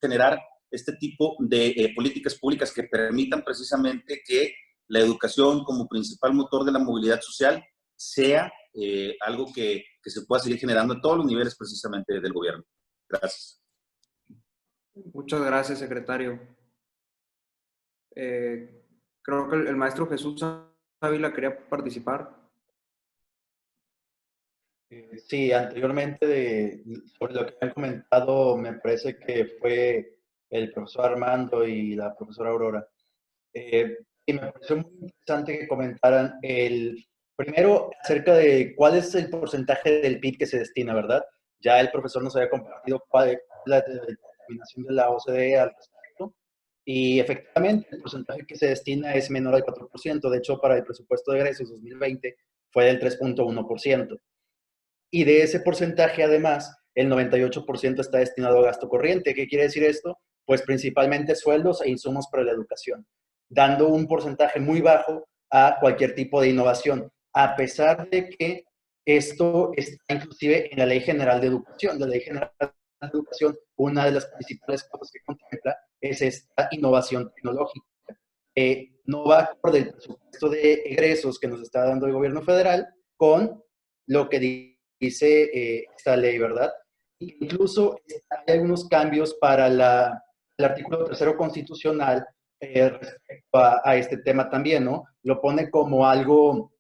generar este tipo de políticas públicas que permitan precisamente que la educación como principal motor de la movilidad social sea algo que se pueda seguir generando en todos los niveles precisamente del gobierno. Gracias. Muchas gracias, secretario. Creo que el maestro Jesús Ávila quería participar. Sí, anteriormente sobre lo que han comentado, me parece que fue el profesor Armando y la profesora Aurora. Y me pareció muy interesante que comentaran primero acerca de cuál es el porcentaje del PIB que se destina, ¿verdad? Ya el profesor nos había compartido cuál es la determinación de la OCDE al respecto. Y efectivamente, el porcentaje que se destina es menor al 4%. De hecho, para el presupuesto de egresos 2020 fue del 3.1%. Y de ese porcentaje, además, el 98% está destinado a gasto corriente. ¿Qué quiere decir esto? Pues principalmente sueldos e insumos para la educación, dando un porcentaje muy bajo a cualquier tipo de innovación, a pesar de que esto está inclusive en la Ley General de Educación. La Ley General de Educación, una de las principales cosas que contempla es esta innovación tecnológica. No va acorde el presupuesto de egresos que nos está dando el gobierno federal con lo que dice esta ley, ¿verdad? Incluso hay algunos cambios para el artículo 3 constitucional respecto a este tema también, ¿no? Lo pone como algo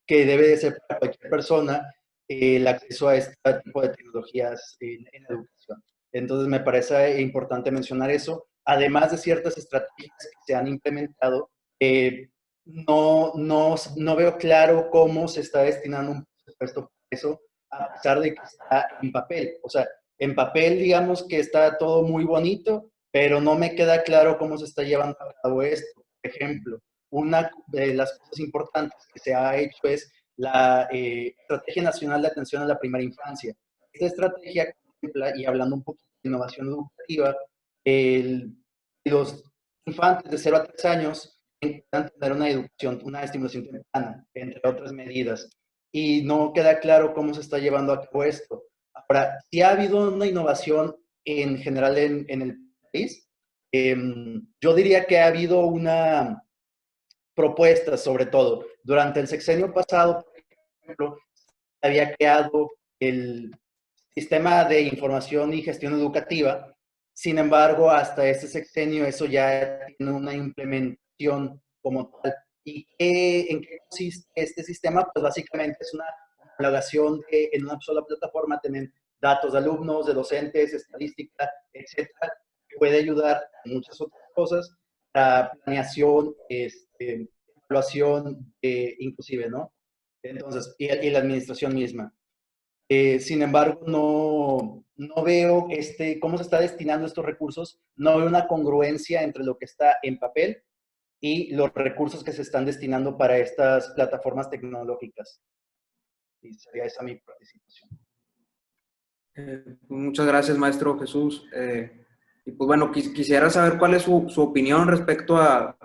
que debe de ser para cualquier persona el acceso a este tipo de tecnologías en la educación. Entonces me parece importante mencionar eso, además de ciertas estrategias que se han implementado. No veo claro cómo se está destinando un presupuesto para eso, a pesar de que está en papel. O sea, en papel, digamos que está todo muy bonito, pero no me queda claro cómo se está llevando a cabo esto. Por ejemplo, una de las cosas importantes que se ha hecho es la Estrategia Nacional de Atención a la Primera Infancia. Esta estrategia contempla, y hablando un poco de innovación educativa, los infantes de 0 a 3 años puedan tener una educación, una estimulación temprana, entre otras medidas. Y no queda claro cómo se está llevando a cabo esto. Ahora, si ha habido una innovación en general en el país, yo diría que ha habido una propuesta, sobre todo. Durante el sexenio pasado, por ejemplo, había creado el sistema de información y gestión educativa. Sin embargo, hasta este sexenio eso ya tiene una implementación como tal. ¿Y en qué consiste este sistema? Pues básicamente es una homologación de en una sola plataforma tener datos de alumnos, de docentes, estadística, etcétera, que puede ayudar a muchas otras cosas, la planeación, evaluación, inclusive, ¿no? Entonces, y la administración misma. Sin embargo, no veo cómo se está destinando estos recursos, no veo una congruencia entre lo que está en papel y los recursos que se están destinando para estas plataformas tecnológicas. Y sería esa mi participación. Muchas gracias, maestro Jesús. Y pues bueno, quisiera saber cuál es su opinión respecto a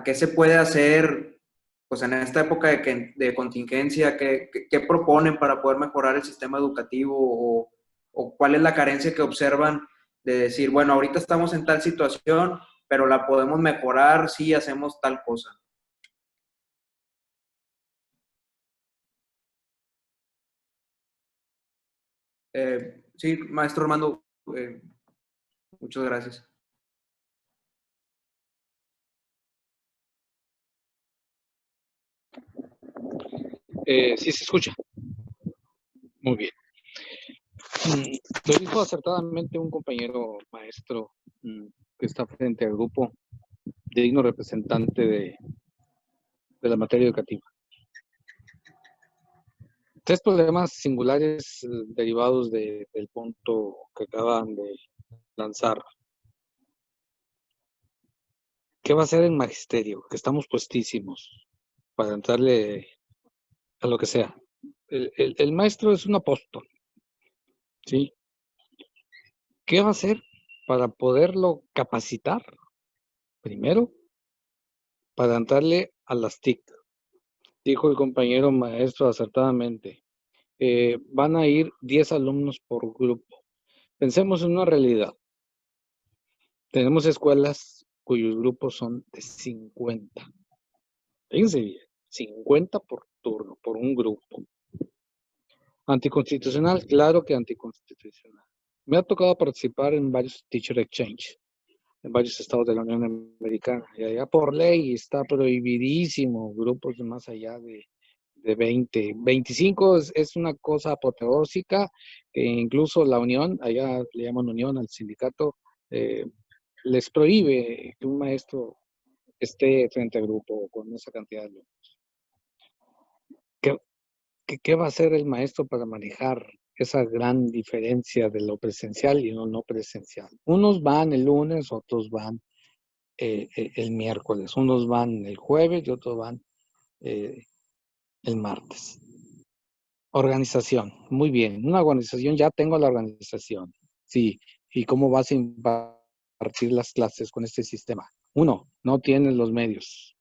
qué se puede hacer pues en esta época de contingencia, qué proponen para poder mejorar el sistema educativo o cuál es la carencia que observan de decir, bueno, ahorita estamos en tal situación, pero la podemos mejorar si hacemos tal cosa. Sí, maestro Armando, muchas gracias. Sí se escucha. Muy bien. Lo dijo acertadamente un compañero maestro que está frente al grupo, digno representante de la materia educativa. Tres problemas singulares derivados del punto que acaban de lanzar. ¿Qué va a hacer el magisterio? Que estamos puestísimos para entrarle a lo que sea. El maestro es un apóstol, ¿sí? ¿Qué va a hacer para poderlo capacitar? Primero, para entrarle a las TIC. Dijo el compañero maestro acertadamente, van a ir 10 alumnos por grupo. Pensemos en una realidad. Tenemos escuelas cuyos grupos son de 50. Fíjense bien, 50 por turno, por un grupo. Anticonstitucional, claro que anticonstitucional. Me ha tocado participar en varios Teacher Exchange. en varios estados de la Unión Americana. Y allá por ley está prohibidísimo grupos de más allá de 20. 25 es una cosa apoteósica que incluso la unión, allá le llaman unión al sindicato, les prohíbe que un maestro esté frente a grupo con esa cantidad de alumnos. ¿Qué va a hacer el maestro para manejar esa gran diferencia de lo presencial y lo no presencial? Unos van el lunes, otros van el miércoles, unos van el jueves y otros van el martes. Organización, muy bien. Una organización, ya tengo la organización. Sí, ¿y cómo vas a impartir las clases con este sistema? Uno, no tienes los medios.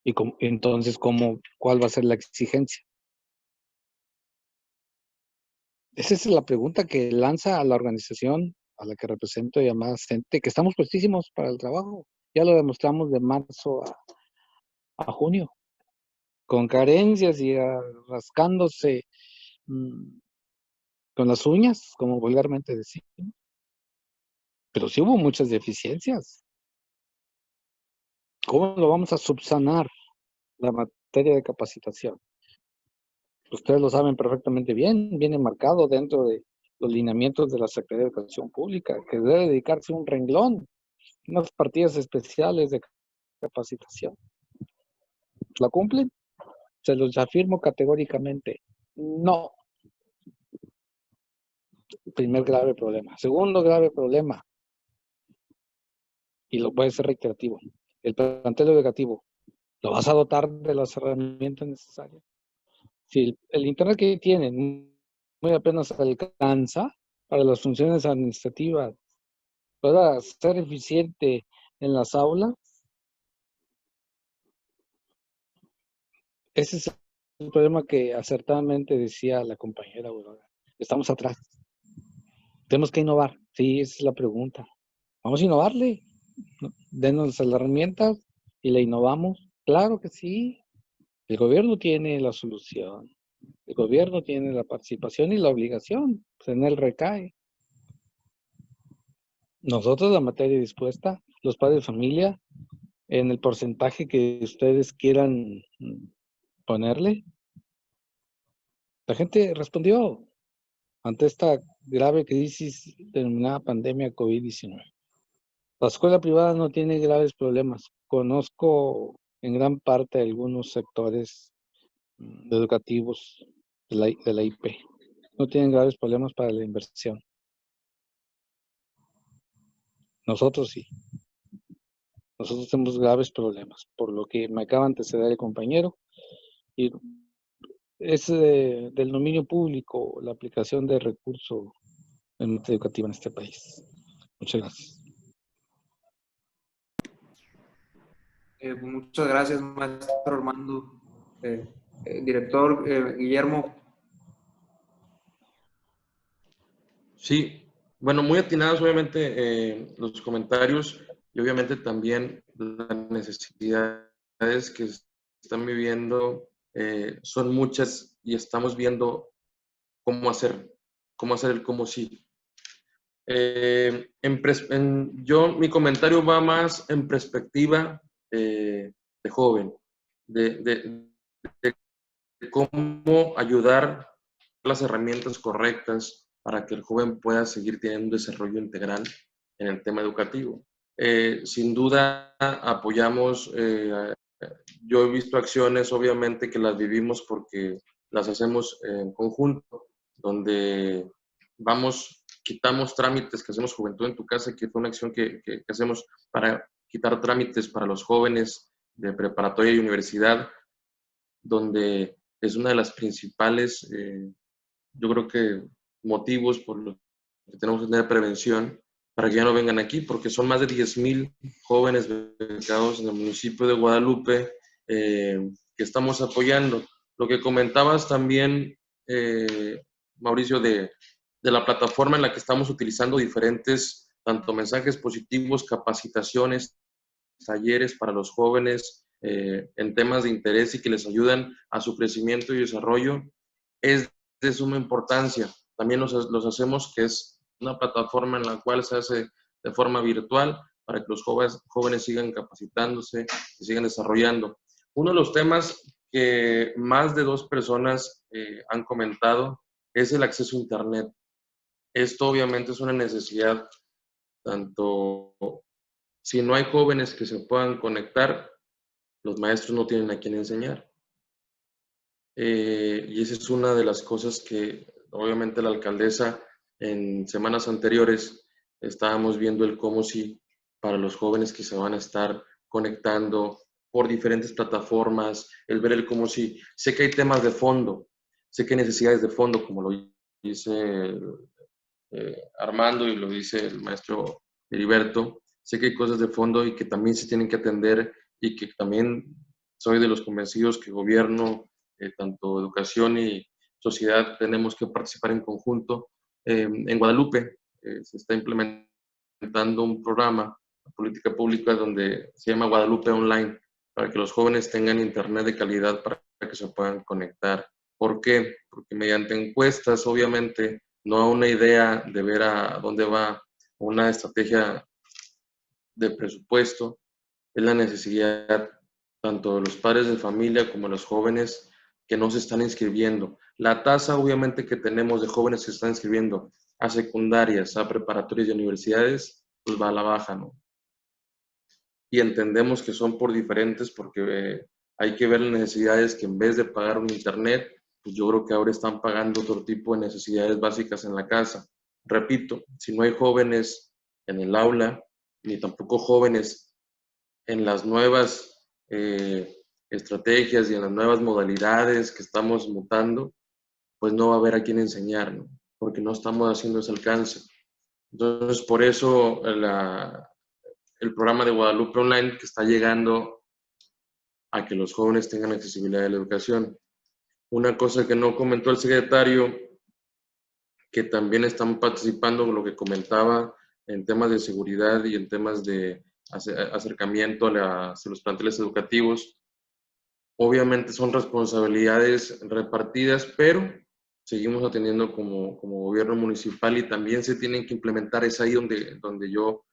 Y entonces, ¿cuál va a ser la exigencia? Esa es la pregunta que lanza a la organización a la que represento, llamada CENTE, que estamos puestísimos para el trabajo. Ya lo demostramos de marzo a junio, con carencias y rascándose con las uñas, como vulgarmente decimos. Pero sí hubo muchas deficiencias. ¿Cómo lo vamos a subsanar la materia de capacitación? Ustedes lo saben perfectamente bien, viene marcado dentro de los lineamientos de la Secretaría de Educación Pública, que debe dedicarse un renglón, unas partidas especiales de capacitación. ¿La cumplen? Se los afirmo categóricamente. No. Primer grave problema. Segundo grave problema, y lo puede ser reiterativo, el plantel educativo, ¿lo vas a dotar de las herramientas necesarias? Si el Internet que tienen muy apenas alcanza para las funciones administrativas, pueda ser eficiente en las aulas, ese es el problema que acertadamente decía la compañera Aurora. Estamos atrás. Tenemos que innovar. Sí, esa es la pregunta. Vamos a innovarle. Denos las herramientas y le innovamos. Claro que sí. El gobierno tiene la solución. El gobierno tiene la participación y la obligación. Pues en él recae. Nosotros la materia dispuesta, los padres de familia, en el porcentaje que ustedes quieran ponerle. La gente respondió ante esta grave crisis denominada pandemia COVID-19. La escuela privada no tiene graves problemas. Conozco en gran parte algunos sectores educativos de la IP. No tienen graves problemas para la inversión. Nosotros sí. Nosotros tenemos graves problemas, por lo que me acaba de anteceder el compañero. Y es del dominio público la aplicación de recursos en materia educativa en este país. Muchas gracias. Muchas gracias, maestro Armando. Director Guillermo. Sí, bueno, muy atinados obviamente los comentarios y obviamente también las necesidades que están viviendo son muchas y estamos viendo cómo hacer el cómo sí. Mi comentario va más en perspectiva de joven, de cómo ayudar las herramientas correctas para que el joven pueda seguir teniendo un desarrollo integral en el tema educativo. Sin duda apoyamos, yo he visto acciones obviamente que las vivimos porque las hacemos en conjunto, donde quitamos trámites que hacemos Juventud en tu Casa, que fue una acción que hacemos para quitar trámites para los jóvenes de preparatoria y universidad, donde es una de las principales, yo creo que motivos por los que tenemos que tener prevención para que ya no vengan aquí, porque son más de 10,000 jóvenes becados en el municipio de Guadalupe que estamos apoyando. Lo que comentabas también, Mauricio, de la plataforma en la que estamos utilizando diferentes, tanto mensajes positivos, capacitaciones, talleres para los jóvenes en temas de interés y que les ayudan a su crecimiento y desarrollo, es de suma importancia. También los hacemos, que es una plataforma en la cual se hace de forma virtual para que los jóvenes sigan capacitándose y sigan desarrollando. Uno de los temas que más de 2 personas han comentado es el acceso a Internet. Esto obviamente es una necesidad, tanto si no hay jóvenes que se puedan conectar, los maestros no tienen a quién enseñar. Y esa es una de las cosas que obviamente la alcaldesa en semanas anteriores estábamos viendo el cómo si para los jóvenes que se van a estar conectando por diferentes plataformas, el ver el cómo si, sé que hay temas de fondo, sé que hay necesidades de fondo, como lo dice Armando y lo dice el maestro Heriberto, sé que hay cosas de fondo y que también se tienen que atender y que también soy de los convencidos que gobierno, tanto educación y sociedad, tenemos que participar en conjunto. En Guadalupe se está implementando un programa, una política pública donde se llama Guadalupe Online, para que los jóvenes tengan internet de calidad para que se puedan conectar. ¿Por qué? Porque mediante encuestas, obviamente, no una idea de ver a dónde va una estrategia de presupuesto, es la necesidad tanto de los padres de familia como de los jóvenes que no se están inscribiendo. La tasa, obviamente, que tenemos de jóvenes que se están inscribiendo a secundarias, a preparatorias y universidades, pues va a la baja, ¿no? Y entendemos que son por diferentes porque hay que ver las necesidades que en vez de pagar un internet, pues yo creo que ahora están pagando otro tipo de necesidades básicas en la casa. Repito, si no hay jóvenes en el aula, ni tampoco jóvenes en las nuevas estrategias y en las nuevas modalidades que estamos mutando, pues no va a haber a quién enseñar, ¿no? Porque no estamos haciendo ese alcance. Entonces, por eso el programa de Guadalupe Online que está llegando a que los jóvenes tengan accesibilidad a la educación. Una cosa que no comentó el secretario, que también están participando en lo que comentaba en temas de seguridad y en temas de acercamiento hacia los planteles educativos. Obviamente son responsabilidades repartidas, pero seguimos atendiendo como gobierno municipal y también se tienen que implementar. Es ahí donde yo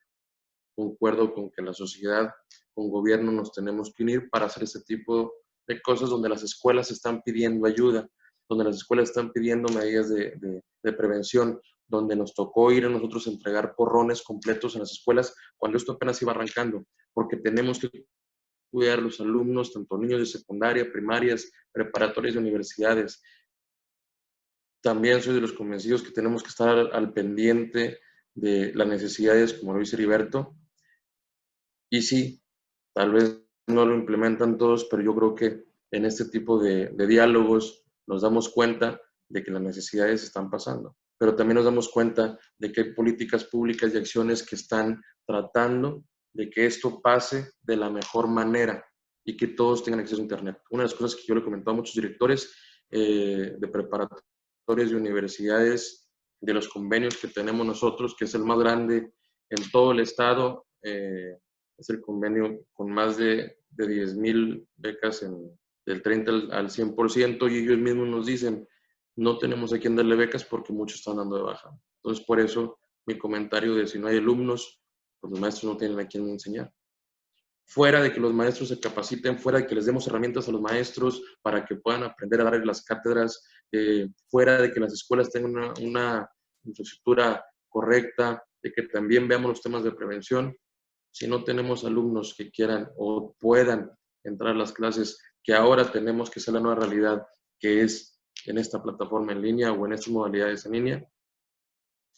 concuerdo con que la sociedad, con gobierno, nos tenemos que unir para hacer este tipo de cosas donde las escuelas están pidiendo ayuda, donde las escuelas están pidiendo medidas de prevención, donde nos tocó ir a nosotros a entregar porrones completos en las escuelas cuando esto apenas iba arrancando, porque tenemos que cuidar a los alumnos, tanto niños de secundaria, primarias, preparatorias y universidades. También soy de los convencidos que tenemos que estar al pendiente de las necesidades, como lo dice Heriberto. Y sí, tal vez no lo implementan todos, pero yo creo que en este tipo de diálogos nos damos cuenta de que las necesidades están pasando. Pero también nos damos cuenta de que hay políticas públicas y acciones que están tratando de que esto pase de la mejor manera y que todos tengan acceso a Internet. Una de las cosas que yo le he comentado a muchos directores de preparatorias y universidades, de los convenios que tenemos nosotros, que es el más grande en todo el estado, es el convenio con más de 10,000 becas del 30 al 100%, y ellos mismos nos dicen, no tenemos a quién darle becas porque muchos están dando de baja. Entonces, por eso mi comentario de si no hay alumnos, pues los maestros no tienen a quién enseñar. Fuera de que los maestros se capaciten, fuera de que les demos herramientas a los maestros para que puedan aprender a dar las cátedras, fuera de que las escuelas tengan una infraestructura correcta, de que también veamos los temas de prevención. Si no tenemos alumnos que quieran o puedan entrar a las clases que ahora tenemos, que ser la nueva realidad, que es en esta plataforma en línea o en estas modalidades en línea,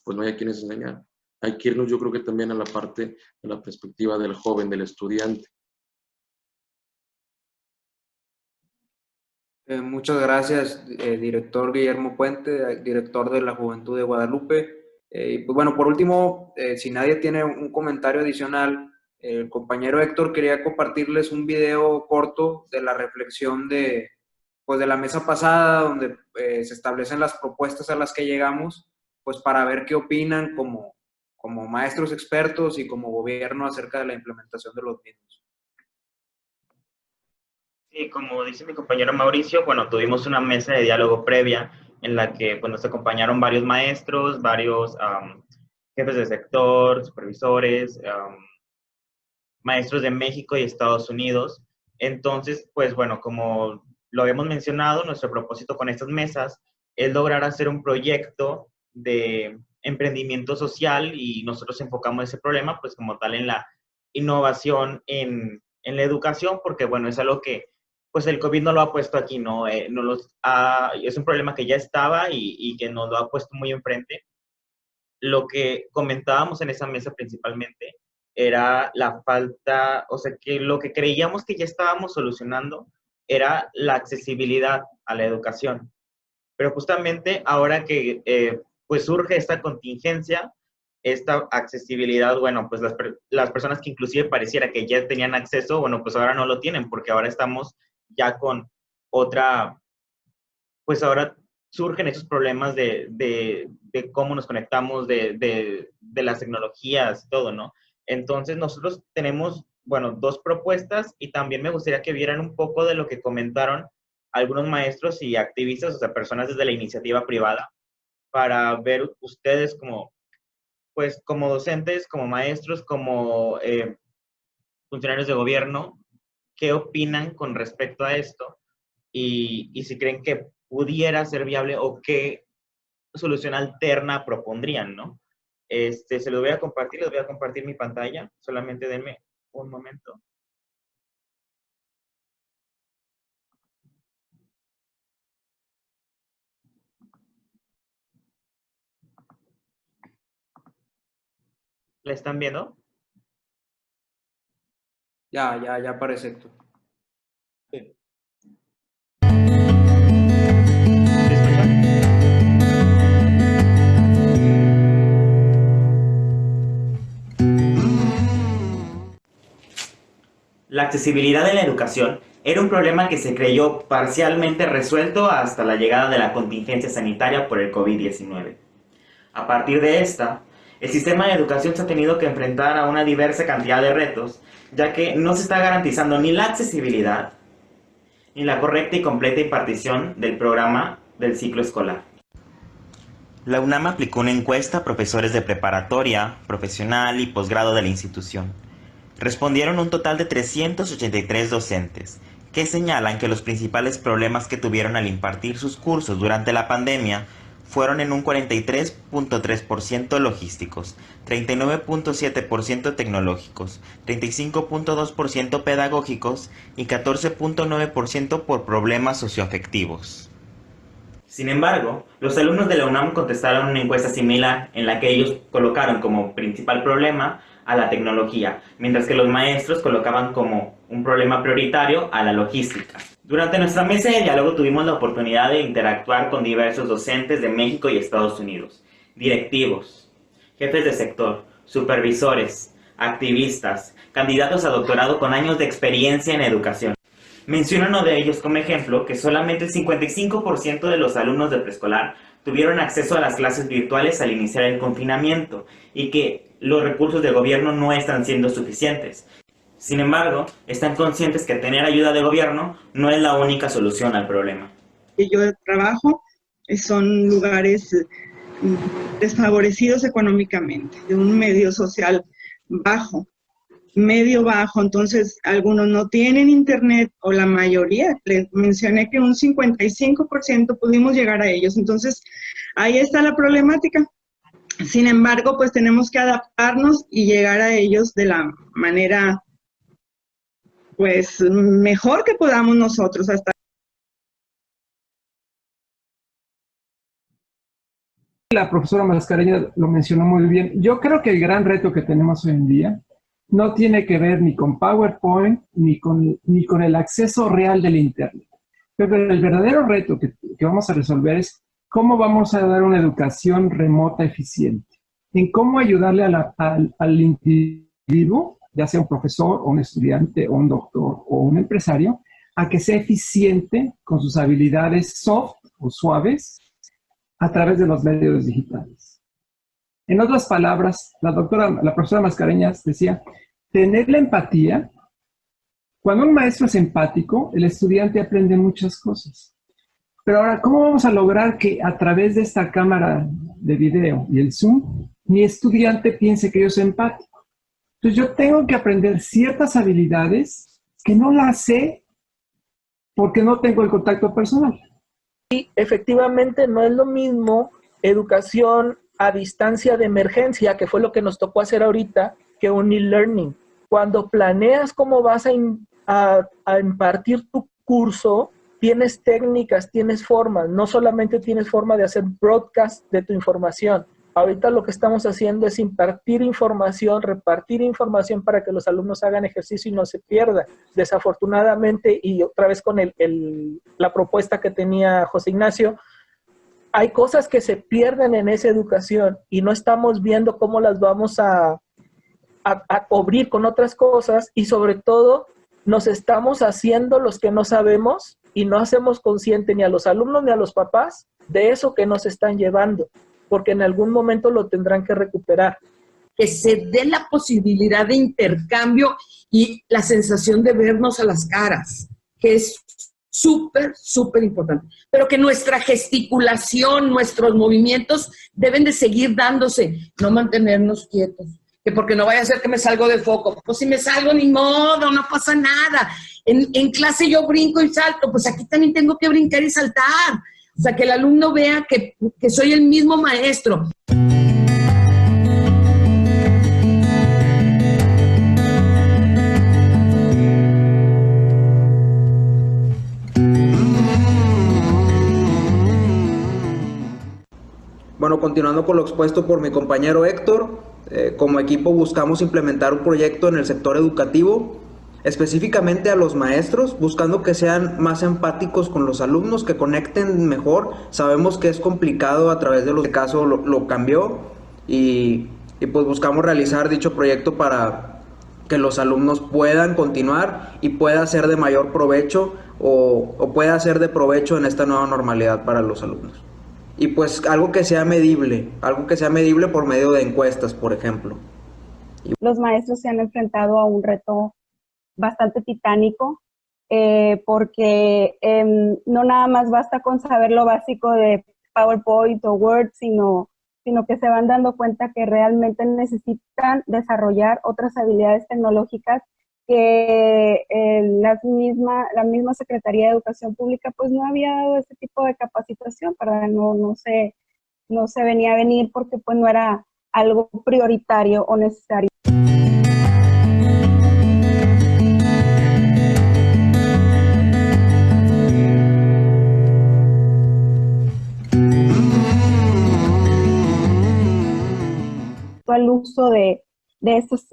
pues no hay a quienes enseñar. Hay que irnos, yo creo que también a la parte de la perspectiva del joven, del estudiante. Muchas gracias, director Guillermo Puente, director de la Juventud de Guadalupe. Y pues bueno, por último, si nadie tiene un comentario adicional, el compañero Héctor quería compartirles un video corto de la reflexión de la mesa pasada, donde se establecen las propuestas a las que llegamos, pues para ver qué opinan como maestros expertos y como gobierno acerca de la implementación de los mismos. Sí, como dice mi compañero Mauricio, bueno, tuvimos una mesa de diálogo previa en la que pues, nos acompañaron varios maestros, varios jefes de sector, supervisores, maestros de México y Estados Unidos. Entonces, pues bueno, como lo habíamos mencionado, nuestro propósito con estas mesas es lograr hacer un proyecto de emprendimiento social y nosotros enfocamos ese problema pues como tal en la innovación en la educación, porque bueno, es algo que pues el COVID no lo ha puesto aquí, ¿no? Es un problema que ya estaba y que nos lo ha puesto muy enfrente. Lo que comentábamos en esa mesa principalmente era la falta, o sea, que lo que creíamos que ya estábamos solucionando era la accesibilidad a la educación. Pero justamente ahora que pues surge esta contingencia, esta accesibilidad, bueno, pues las personas que inclusive pareciera que ya tenían acceso, bueno, pues ahora no lo tienen, porque ahora estamos ya con otra, pues ahora surgen esos problemas de cómo nos conectamos, de las tecnologías, todo, ¿no? Entonces nosotros tenemos, bueno, 2 propuestas y también me gustaría que vieran un poco de lo que comentaron algunos maestros y activistas, o sea, personas desde la iniciativa privada, para ver ustedes como, pues, como docentes, como maestros, como funcionarios de gobierno, qué opinan con respecto a esto y si creen que pudiera ser viable o qué solución alterna propondrían, ¿no? Se los voy a compartir, les voy a compartir mi pantalla, solamente denme un momento. ¿La están viendo? Ya parece, Héctor. ¿Se escucha? La accesibilidad en la educación era un problema que se creyó parcialmente resuelto hasta la llegada de la contingencia sanitaria por el COVID-19. A partir de esta, el sistema de educación se ha tenido que enfrentar a una diversa cantidad de retos, ya que no se está garantizando ni la accesibilidad ni la correcta y completa impartición del programa del ciclo escolar. La UNAM aplicó una encuesta a profesores de preparatoria, profesional y posgrado de la institución. Respondieron un total de 383 docentes, que señalan que los principales problemas que tuvieron al impartir sus cursos durante la pandemia fueron en un 43.3% logísticos, 39.7% tecnológicos, 35.2% pedagógicos y 14.9% por problemas socioafectivos. Sin embargo, los alumnos de la UNAM contestaron una encuesta similar en la que ellos colocaron como principal problema a la tecnología, mientras que los maestros colocaban como un problema prioritario a la logística. Durante nuestra mesa de diálogo tuvimos la oportunidad de interactuar con diversos docentes de México y Estados Unidos, directivos, jefes de sector, supervisores, activistas, candidatos a doctorado con años de experiencia en educación. Menciono uno de ellos como ejemplo que solamente el 55% de los alumnos de preescolar tuvieron acceso a las clases virtuales al iniciar el confinamiento y que los recursos del gobierno no están siendo suficientes. Sin embargo, están conscientes que tener ayuda de gobierno no es la única solución al problema. Yo trabajo son lugares desfavorecidos económicamente, de un medio social bajo, medio bajo, entonces algunos no tienen internet o la mayoría, les mencioné que un 55% pudimos llegar a ellos, entonces ahí está la problemática. Sin embargo, pues tenemos que adaptarnos y llegar a ellos de la manera pues mejor que podamos nosotros. Hasta la profesora Mascareñas lo mencionó muy bien. Yo creo que el gran reto que tenemos hoy en día no tiene que ver ni con PowerPoint ni con el acceso real del Internet. Pero el verdadero reto que vamos a resolver es cómo vamos a dar una educación remota eficiente, en cómo ayudarle al individuo, ya sea un profesor o un estudiante o un doctor o un empresario, a que sea eficiente con sus habilidades soft o suaves a través de los medios digitales. En otras palabras, la profesora Mascareñas decía, tener la empatía. Cuando un maestro es empático, el estudiante aprende muchas cosas. Pero ahora, ¿cómo vamos a lograr que a través de esta cámara de video y el Zoom mi estudiante piense que yo soy empático. Entonces yo tengo que aprender ciertas habilidades que no las sé porque no tengo el contacto personal. Y efectivamente no es lo mismo educación a distancia de emergencia, que fue lo que nos tocó hacer ahorita, que un e-learning. Cuando planeas cómo vas a impartir tu curso, tienes técnicas, tienes formas, no solamente tienes forma de hacer broadcast de tu información. Ahorita lo que estamos haciendo es impartir información, repartir información para que los alumnos hagan ejercicio y no se pierda. Desafortunadamente, y otra vez con la propuesta que tenía José Ignacio, hay cosas que se pierden en esa educación y no estamos viendo cómo las vamos a cubrir con otras cosas, y sobre todo nos estamos haciendo los que no sabemos y no hacemos consciente ni a los alumnos ni a los papás de eso que nos están llevando, porque en algún momento lo tendrán que recuperar. Que se dé la posibilidad de intercambio y la sensación de vernos a las caras, que es súper, súper importante. Pero que nuestra gesticulación, nuestros movimientos deben de seguir dándose, no mantenernos quietos. Que porque no vaya a ser que me salgo de foco. Pues si me salgo, ni modo, no pasa nada. En clase yo brinco y salto, pues aquí también tengo que brincar y saltar. O sea, que el alumno vea que soy el mismo maestro. Bueno, continuando con lo expuesto por mi compañero Héctor, como equipo buscamos implementar un proyecto en el sector educativo, específicamente a los maestros, buscando que sean más empáticos con los alumnos, que conecten mejor. Sabemos que es complicado a través de los casos, lo cambió y pues buscamos realizar dicho proyecto para que los alumnos puedan continuar y pueda ser de mayor provecho o pueda ser de provecho en esta nueva normalidad para los alumnos. Y pues algo que sea medible por medio de encuestas, por ejemplo. Los maestros se han enfrentado a un reto bastante titánico, porque no nada más basta con saber lo básico de PowerPoint o Word, sino que se van dando cuenta que realmente necesitan desarrollar otras habilidades tecnológicas que la misma Secretaría de Educación Pública pues no había dado ese tipo de capacitación, para no se venía a venir porque pues no era algo prioritario o necesario. Al uso de estos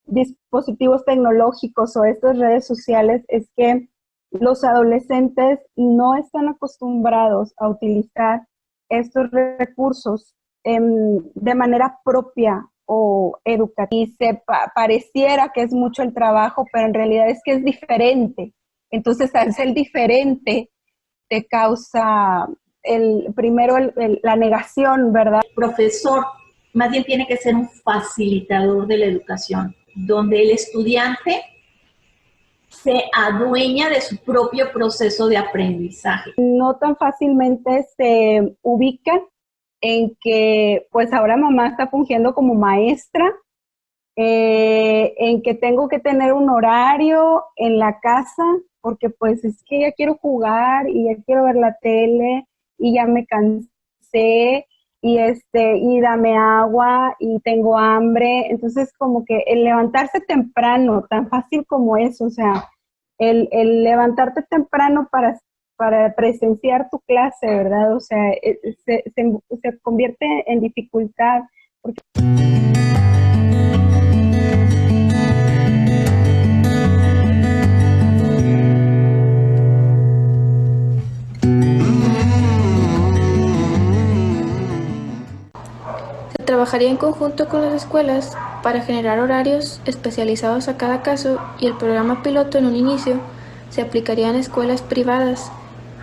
dispositivos tecnológicos o estas redes sociales es que los adolescentes no están acostumbrados a utilizar estos recursos de manera propia o educativa. Y pareciera que es mucho el trabajo, pero en realidad es que es diferente. Entonces, al ser diferente, te causa primero la negación, ¿verdad? El profesor más bien tiene que ser un facilitador de la educación, donde el estudiante se adueña de su propio proceso de aprendizaje. No tan fácilmente se ubican en que pues ahora mamá está fungiendo como maestra, en que tengo que tener un horario en la casa, porque pues es que ya quiero jugar y ya quiero ver la tele y ya me cansé y dame agua y tengo hambre. Entonces como que el levantarse temprano, tan fácil como eso, o sea, el levantarte temprano para presenciar tu clase, ¿verdad? O sea, se convierte en dificultad. Porque trabajaría en conjunto con las escuelas para generar horarios especializados a cada caso, y el programa piloto en un inicio se aplicaría en escuelas privadas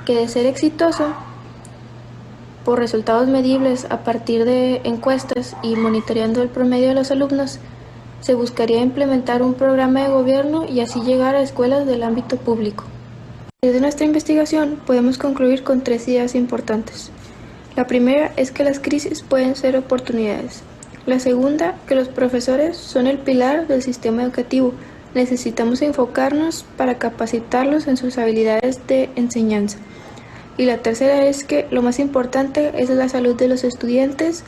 que, de ser exitoso por resultados medibles a partir de encuestas y monitoreando el promedio de los alumnos, se buscaría implementar un programa de gobierno y así llegar a escuelas del ámbito público. Desde nuestra investigación podemos concluir con 3 ideas importantes. La primera es que las crisis pueden ser oportunidades. La segunda, que los profesores son el pilar del sistema educativo. Necesitamos enfocarnos para capacitarlos en sus habilidades de enseñanza. Y la tercera es que lo más importante es la salud de los estudiantes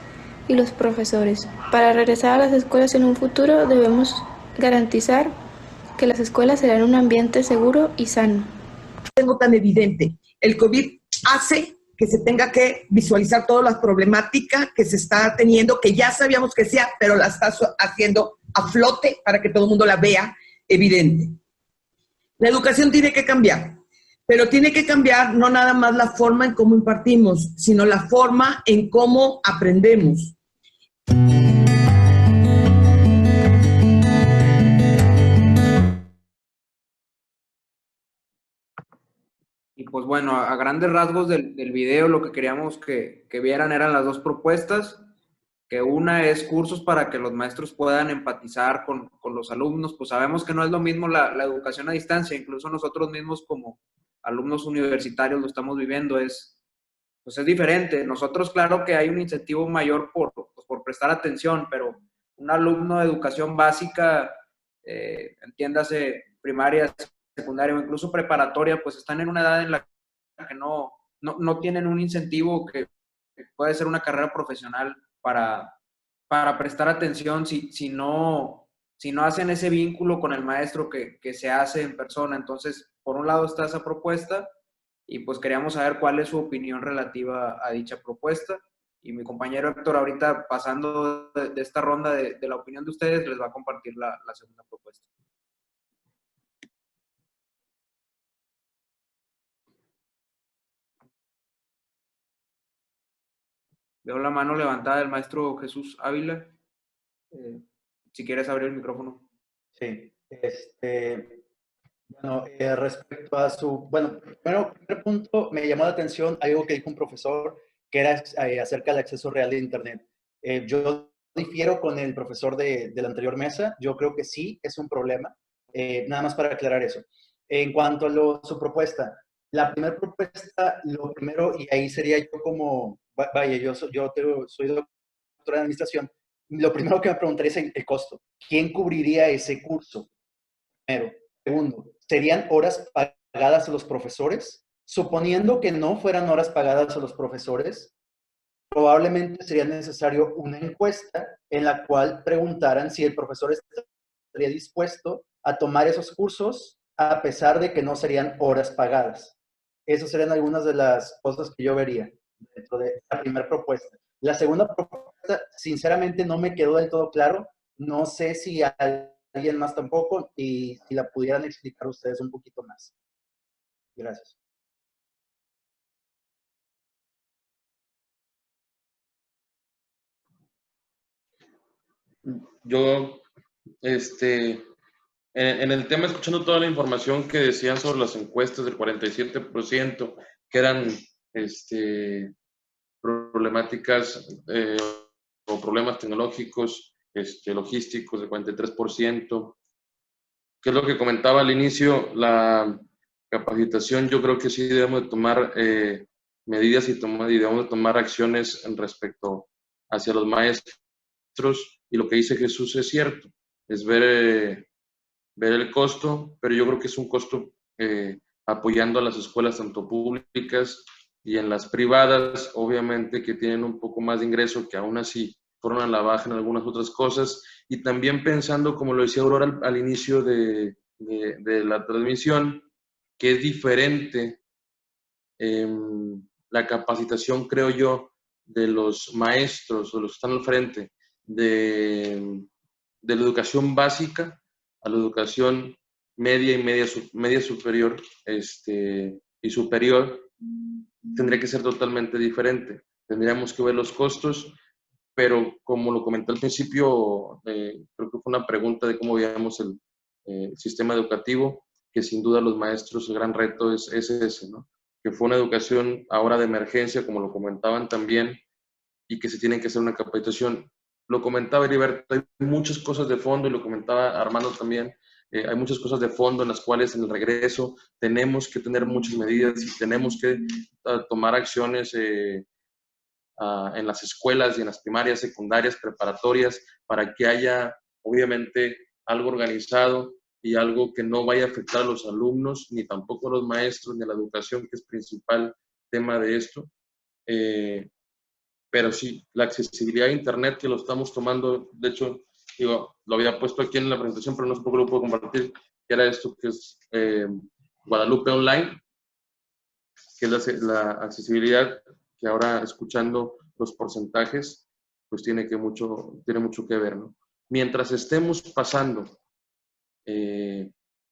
y los profesores. Para regresar a las escuelas en un futuro debemos garantizar que las escuelas serán un ambiente seguro y sano. Tengo tan evidente. El COVID hace que se tenga que visualizar todas las problemáticas que se está teniendo, que ya sabíamos que sea, pero la está haciendo a flote para que todo el mundo la vea evidente. La educación tiene que cambiar, pero tiene que cambiar no nada más la forma en cómo impartimos, sino la forma en cómo aprendemos. Y pues bueno, a grandes rasgos del video lo que queríamos que vieran eran las dos propuestas, que una es cursos para que los maestros puedan empatizar con los alumnos. Pues sabemos que no es lo mismo la educación a distancia, incluso nosotros mismos como alumnos universitarios lo estamos viviendo, pues es diferente. Nosotros claro que hay un incentivo mayor por prestar atención, pero un alumno de educación básica, entiéndase primaria, secundaria o incluso preparatoria, pues están en una edad en la que no tienen un incentivo que puede ser una carrera profesional para prestar atención si no hacen ese vínculo con el maestro que se hace en persona. Entonces, por un lado está esa propuesta y pues queríamos saber cuál es su opinión relativa a dicha propuesta. Y mi compañero Héctor, ahorita pasando de esta ronda de la opinión de ustedes, les va a compartir la segunda propuesta. Veo la mano levantada del maestro Jesús Ávila. Si quieres abrir el micrófono. Sí, bueno, respecto a bueno, primer punto, me llamó la atención algo que dijo un profesor, que era acerca del acceso real de Internet. Yo difiero con el profesor de la anterior mesa, yo creo que sí es un problema, nada más para aclarar eso. En cuanto a su propuesta, la primera propuesta, lo primero, y ahí sería yo como, vaya, yo soy doctor en administración, lo primero que me preguntaría es el costo. ¿Quién cubriría ese curso? Primero. Segundo, ¿serían horas pagadas a los profesores? Suponiendo que no fueran horas pagadas a los profesores, probablemente sería necesario una encuesta en la cual preguntaran si el profesor estaría dispuesto a tomar esos cursos a pesar de que no serían horas pagadas. Esas serían algunas de las cosas que yo vería dentro de la primera propuesta. La segunda propuesta, sinceramente, no me quedó del todo claro. No sé si alguien más tampoco, y si la pudieran explicar ustedes un poquito más. Gracias. Yo, en el tema, escuchando toda la información que decían sobre las encuestas del 47%, que eran problemáticas o problemas tecnológicos, logísticos, del 43%. ¿Qué es lo que comentaba al inicio? La capacitación, yo creo que sí debemos de tomar medidas y debemos de tomar acciones en respecto hacia los maestros, y lo que dice Jesús es cierto, es ver el costo, pero yo creo que es un costo apoyando a las escuelas tanto públicas y en las privadas, obviamente que tienen un poco más de ingreso, que aún así fueron a la baja en algunas otras cosas, y también pensando, como lo decía Aurora al inicio de la transmisión, que es diferente la capacitación, creo yo, de los maestros o los que están al frente de la educación básica a la educación media y media superior y superior, tendría que ser totalmente diferente. Tendríamos que ver los costos, pero como lo comenté al principio, creo que fue una pregunta de cómo veíamos el sistema educativo, que sin duda los maestros, el gran reto es ese, ¿no? Que fue una educación ahora de emergencia, como lo comentaban también, y que se tiene que hacer una capacitación. Lo comentaba Heriberto, hay muchas cosas de fondo, y lo comentaba Armando también, hay muchas cosas de fondo en las cuales en el regreso tenemos que tener muchas medidas y tenemos que tomar acciones en las escuelas y en las primarias, secundarias, preparatorias, para que haya obviamente algo organizado y algo que no vaya a afectar a los alumnos, ni tampoco a los maestros, ni a la educación, que es principal tema de esto. Pero sí, la accesibilidad a Internet, que lo estamos tomando, de hecho, digo, lo había puesto aquí en la presentación, pero no sé por qué lo puedo compartir, que era esto que es Guadalupe Online, que es la accesibilidad, que ahora escuchando los porcentajes, pues tiene mucho que ver, ¿no? Mientras estemos pasando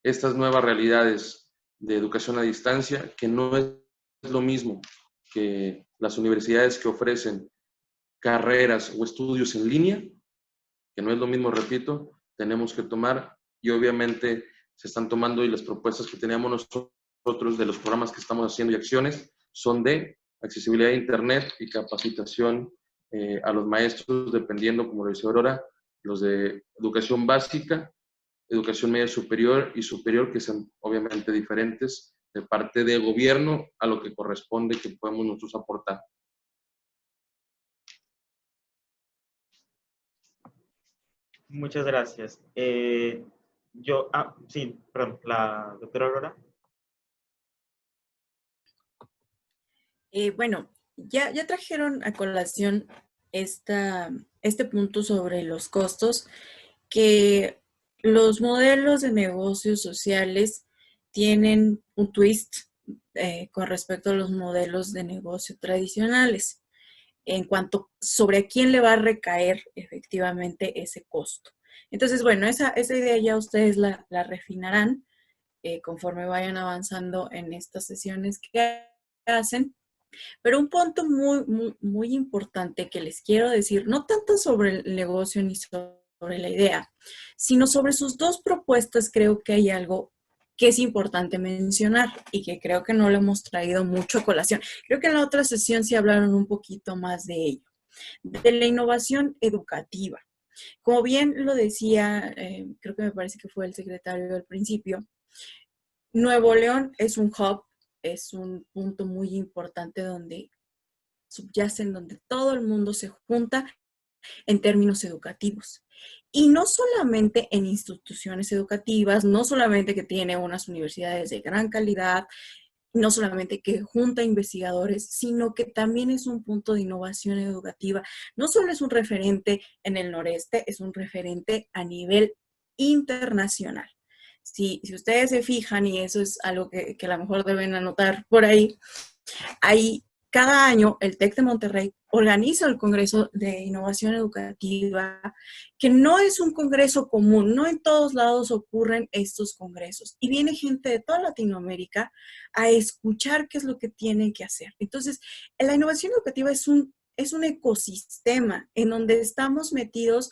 estas nuevas realidades de educación a distancia, que no es lo mismo que las universidades que ofrecen carreras o estudios en línea, que no es lo mismo, repito, tenemos que tomar, y obviamente se están tomando, y las propuestas que teníamos nosotros de los programas que estamos haciendo y acciones son de accesibilidad a Internet y capacitación a los maestros, dependiendo, como lo dice Aurora, los de educación básica, educación media superior y superior, que son obviamente diferentes de parte de gobierno a lo que corresponde que podemos nosotros aportar. Muchas gracias. Sí, perdón, la doctora Aurora. Bueno, ya trajeron a colación este punto sobre los costos, que los modelos de negocios sociales tienen un twist con respecto a los modelos de negocio tradicionales, en cuanto sobre a quién le va a recaer efectivamente ese costo. Entonces, bueno, esa idea ya ustedes la refinarán conforme vayan avanzando en estas sesiones que hacen. Pero un punto muy importante que les quiero decir, no tanto sobre el negocio ni sobre la idea, sino sobre sus dos propuestas, creo que hay algo que es importante mencionar y que creo que no lo hemos traído mucho a colación. Creo que en la otra sesión sí hablaron un poquito más de ello, de la innovación educativa. Como bien lo decía, creo que me parece que fue el secretario al principio, Nuevo León es un hub, es un punto muy importante donde subyacen, donde todo el mundo se junta en términos educativos. Y no solamente en instituciones educativas, no solamente que tiene unas universidades de gran calidad, no solamente que junta investigadores, sino que también es un punto de innovación educativa. No solo es un referente en el noreste, es un referente a nivel internacional. Si ustedes se fijan, y eso es algo que a lo mejor deben anotar por ahí, cada año el TEC de Monterrey organiza el Congreso de Innovación Educativa, que no es un congreso común, no en todos lados ocurren estos congresos. Y viene gente de toda Latinoamérica a escuchar qué es lo que tienen que hacer. Entonces, la innovación educativa es un ecosistema en donde estamos metidos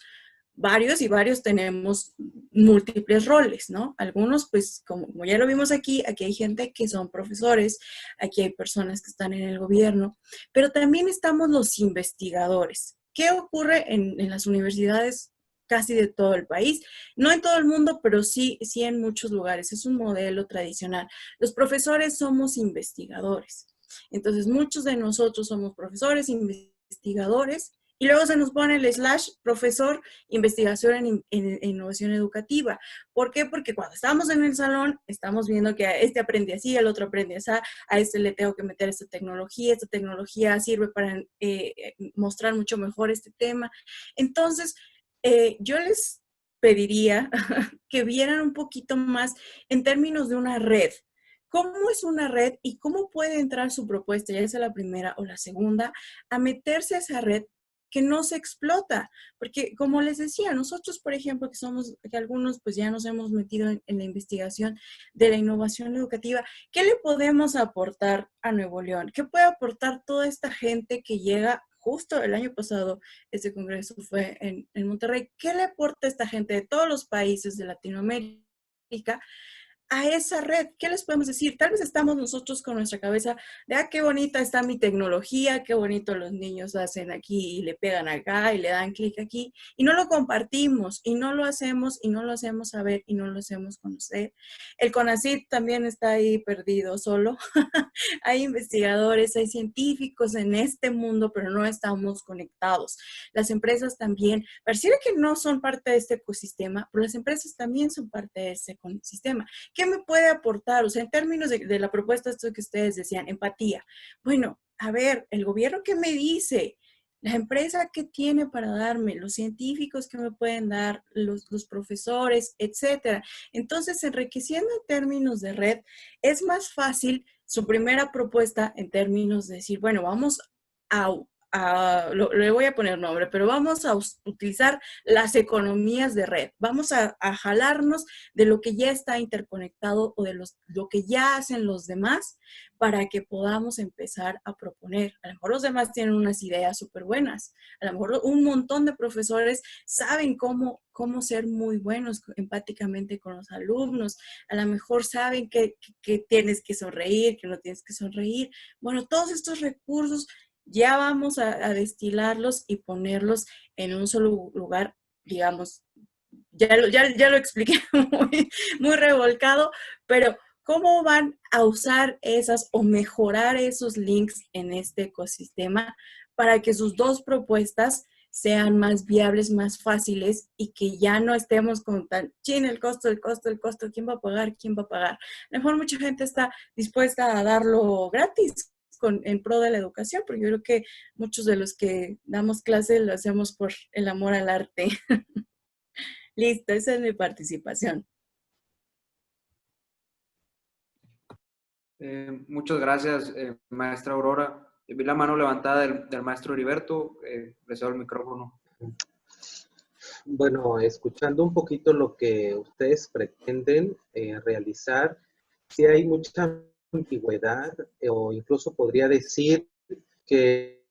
varios, y varios tenemos múltiples roles, ¿no? Algunos, pues, como ya lo vimos aquí hay gente que son profesores, aquí hay personas que están en el gobierno, pero también estamos los investigadores. ¿Qué ocurre en las universidades casi de todo el país? No en todo el mundo, pero sí en muchos lugares. Es un modelo tradicional. Los profesores somos investigadores. Entonces, muchos de nosotros somos profesores, investigadores, y luego se nos pone el / profesor, investigación en innovación educativa. ¿Por qué? Porque cuando estamos en el salón, estamos viendo que este aprende así, el otro aprende así, a este le tengo que meter esta tecnología sirve para mostrar mucho mejor este tema. Entonces, yo les pediría que vieran un poquito más en términos de una red. ¿Cómo es una red y cómo puede entrar su propuesta, ya sea la primera o la segunda, a meterse a esa red que no se explota? Porque, como les decía, nosotros, por ejemplo, que algunos pues ya nos hemos metido en la investigación de la innovación educativa, ¿qué le podemos aportar a Nuevo León? ¿Qué puede aportar toda esta gente que llega? Justo el año pasado, este congreso fue en Monterrey. ¿Qué le aporta esta gente de todos los países de Latinoamérica a esa red. ¿Qué les podemos decir? Tal vez estamos nosotros con nuestra cabeza de, qué bonita está mi tecnología, qué bonito los niños hacen aquí y le pegan acá y le dan clic aquí, y no lo compartimos, y no lo hacemos, y no lo hacemos saber, y no lo hacemos conocer. El CONACYT también está ahí perdido solo. Hay investigadores, hay científicos en este mundo, pero no estamos conectados. Las empresas también, pareciera que no son parte de este ecosistema, pero las empresas también son parte de este ecosistema. ¿Qué me puede aportar? O sea, en términos de la propuesta, esto que ustedes decían, empatía. Bueno, a ver, ¿el gobierno qué me dice? La empresa que tiene para darme, los científicos que me pueden dar, los profesores, etcétera. Entonces, enriqueciendo en términos de red, es más fácil su primera propuesta en términos de decir, bueno, vamos le voy a poner nombre, pero vamos a utilizar las economías de red. Vamos a jalarnos de lo que ya está interconectado o de lo que ya hacen los demás para que podamos empezar a proponer. A lo mejor los demás tienen unas ideas súper buenas. A lo mejor un montón de profesores saben cómo ser muy buenos empáticamente con los alumnos. A lo mejor saben que tienes que sonreír, que no tienes que sonreír. Bueno, todos estos recursos ya vamos a destilarlos y ponerlos en un solo lugar, digamos, ya lo expliqué muy revolcado, pero ¿cómo van a usar esas o mejorar esos links en este ecosistema para que sus dos propuestas sean más viables, más fáciles y que ya no estemos con tan, el costo, ¿quién va a pagar? ¿Quién va a pagar? A lo mejor mucha gente está dispuesta a darlo gratis en pro de la educación, porque yo creo que muchos de los que damos clase lo hacemos por el amor al arte. Listo, esa es mi participación. Muchas gracias, maestra Aurora. Vi la mano levantada del maestro Heriberto. Le cedo el micrófono. Bueno, escuchando un poquito lo que ustedes pretenden realizar, sí hay mucha ambigüedad, o incluso podría decir que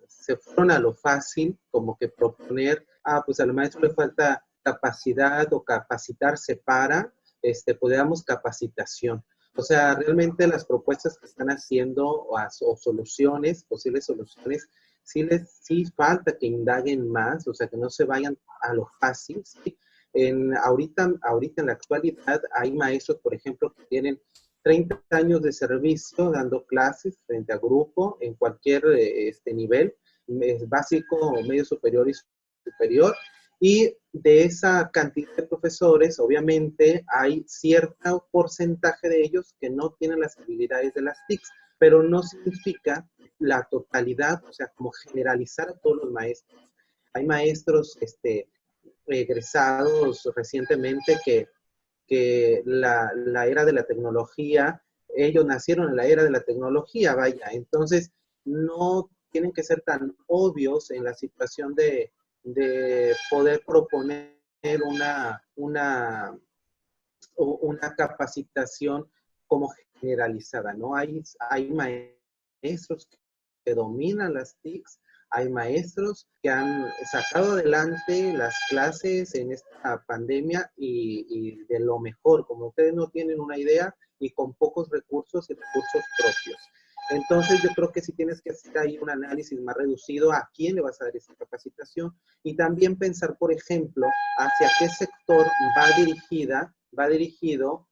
se fueron a lo fácil, como que proponer, pues al maestro le falta capacidad o capacitarse para, podamos capacitación. O sea, realmente las propuestas que están haciendo o soluciones, posibles soluciones, sí falta que indaguen más, o sea, que no se vayan a lo fácil, ¿sí? Ahorita en la actualidad hay maestros, por ejemplo, que tienen 30 años de servicio dando clases frente a grupo en cualquier nivel, básico, medio superior y superior. Y de esa cantidad de profesores, obviamente, hay cierto porcentaje de ellos que no tienen las habilidades de las TICs, pero no significa la totalidad, o sea, como generalizar a todos los maestros. Hay maestros egresados recientemente que la era de la tecnología, ellos nacieron en la era de la tecnología, vaya, entonces no tienen que ser tan obvios en la situación de poder proponer una capacitación como generalizada, ¿no? Hay maestros que dominan las TICs, hay maestros que han sacado adelante las clases en esta pandemia y de lo mejor, como ustedes no tienen una idea, y con pocos recursos y recursos propios. Entonces yo creo que sí tienes que hacer ahí un análisis más reducido a quién le vas a dar esa capacitación y también pensar, por ejemplo, hacia qué sector va dirigido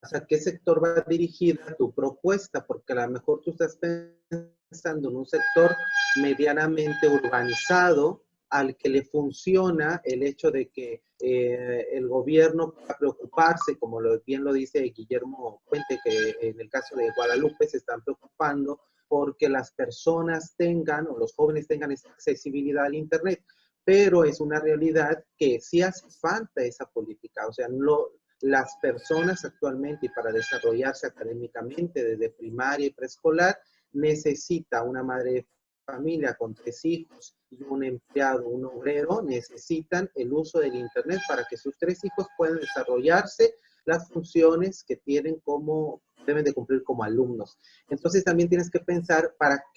hacia qué sector va dirigida tu propuesta, porque a lo mejor tú estás pensando en un sector medianamente urbanizado al que le funciona el hecho de que el gobierno pueda preocuparse, como bien lo dice Guillermo Puente, que en el caso de Guadalupe se están preocupando porque las personas tengan o los jóvenes tengan esa accesibilidad al Internet, pero es una realidad que sí hace falta esa política, o sea, las personas actualmente, y para desarrollarse académicamente desde primaria y preescolar, necesita una madre de familia con 3 hijos y un empleado, un obrero, necesitan el uso del Internet para que sus 3 hijos puedan desarrollarse las funciones que tienen como deben de cumplir como alumnos. Entonces también tienes que pensar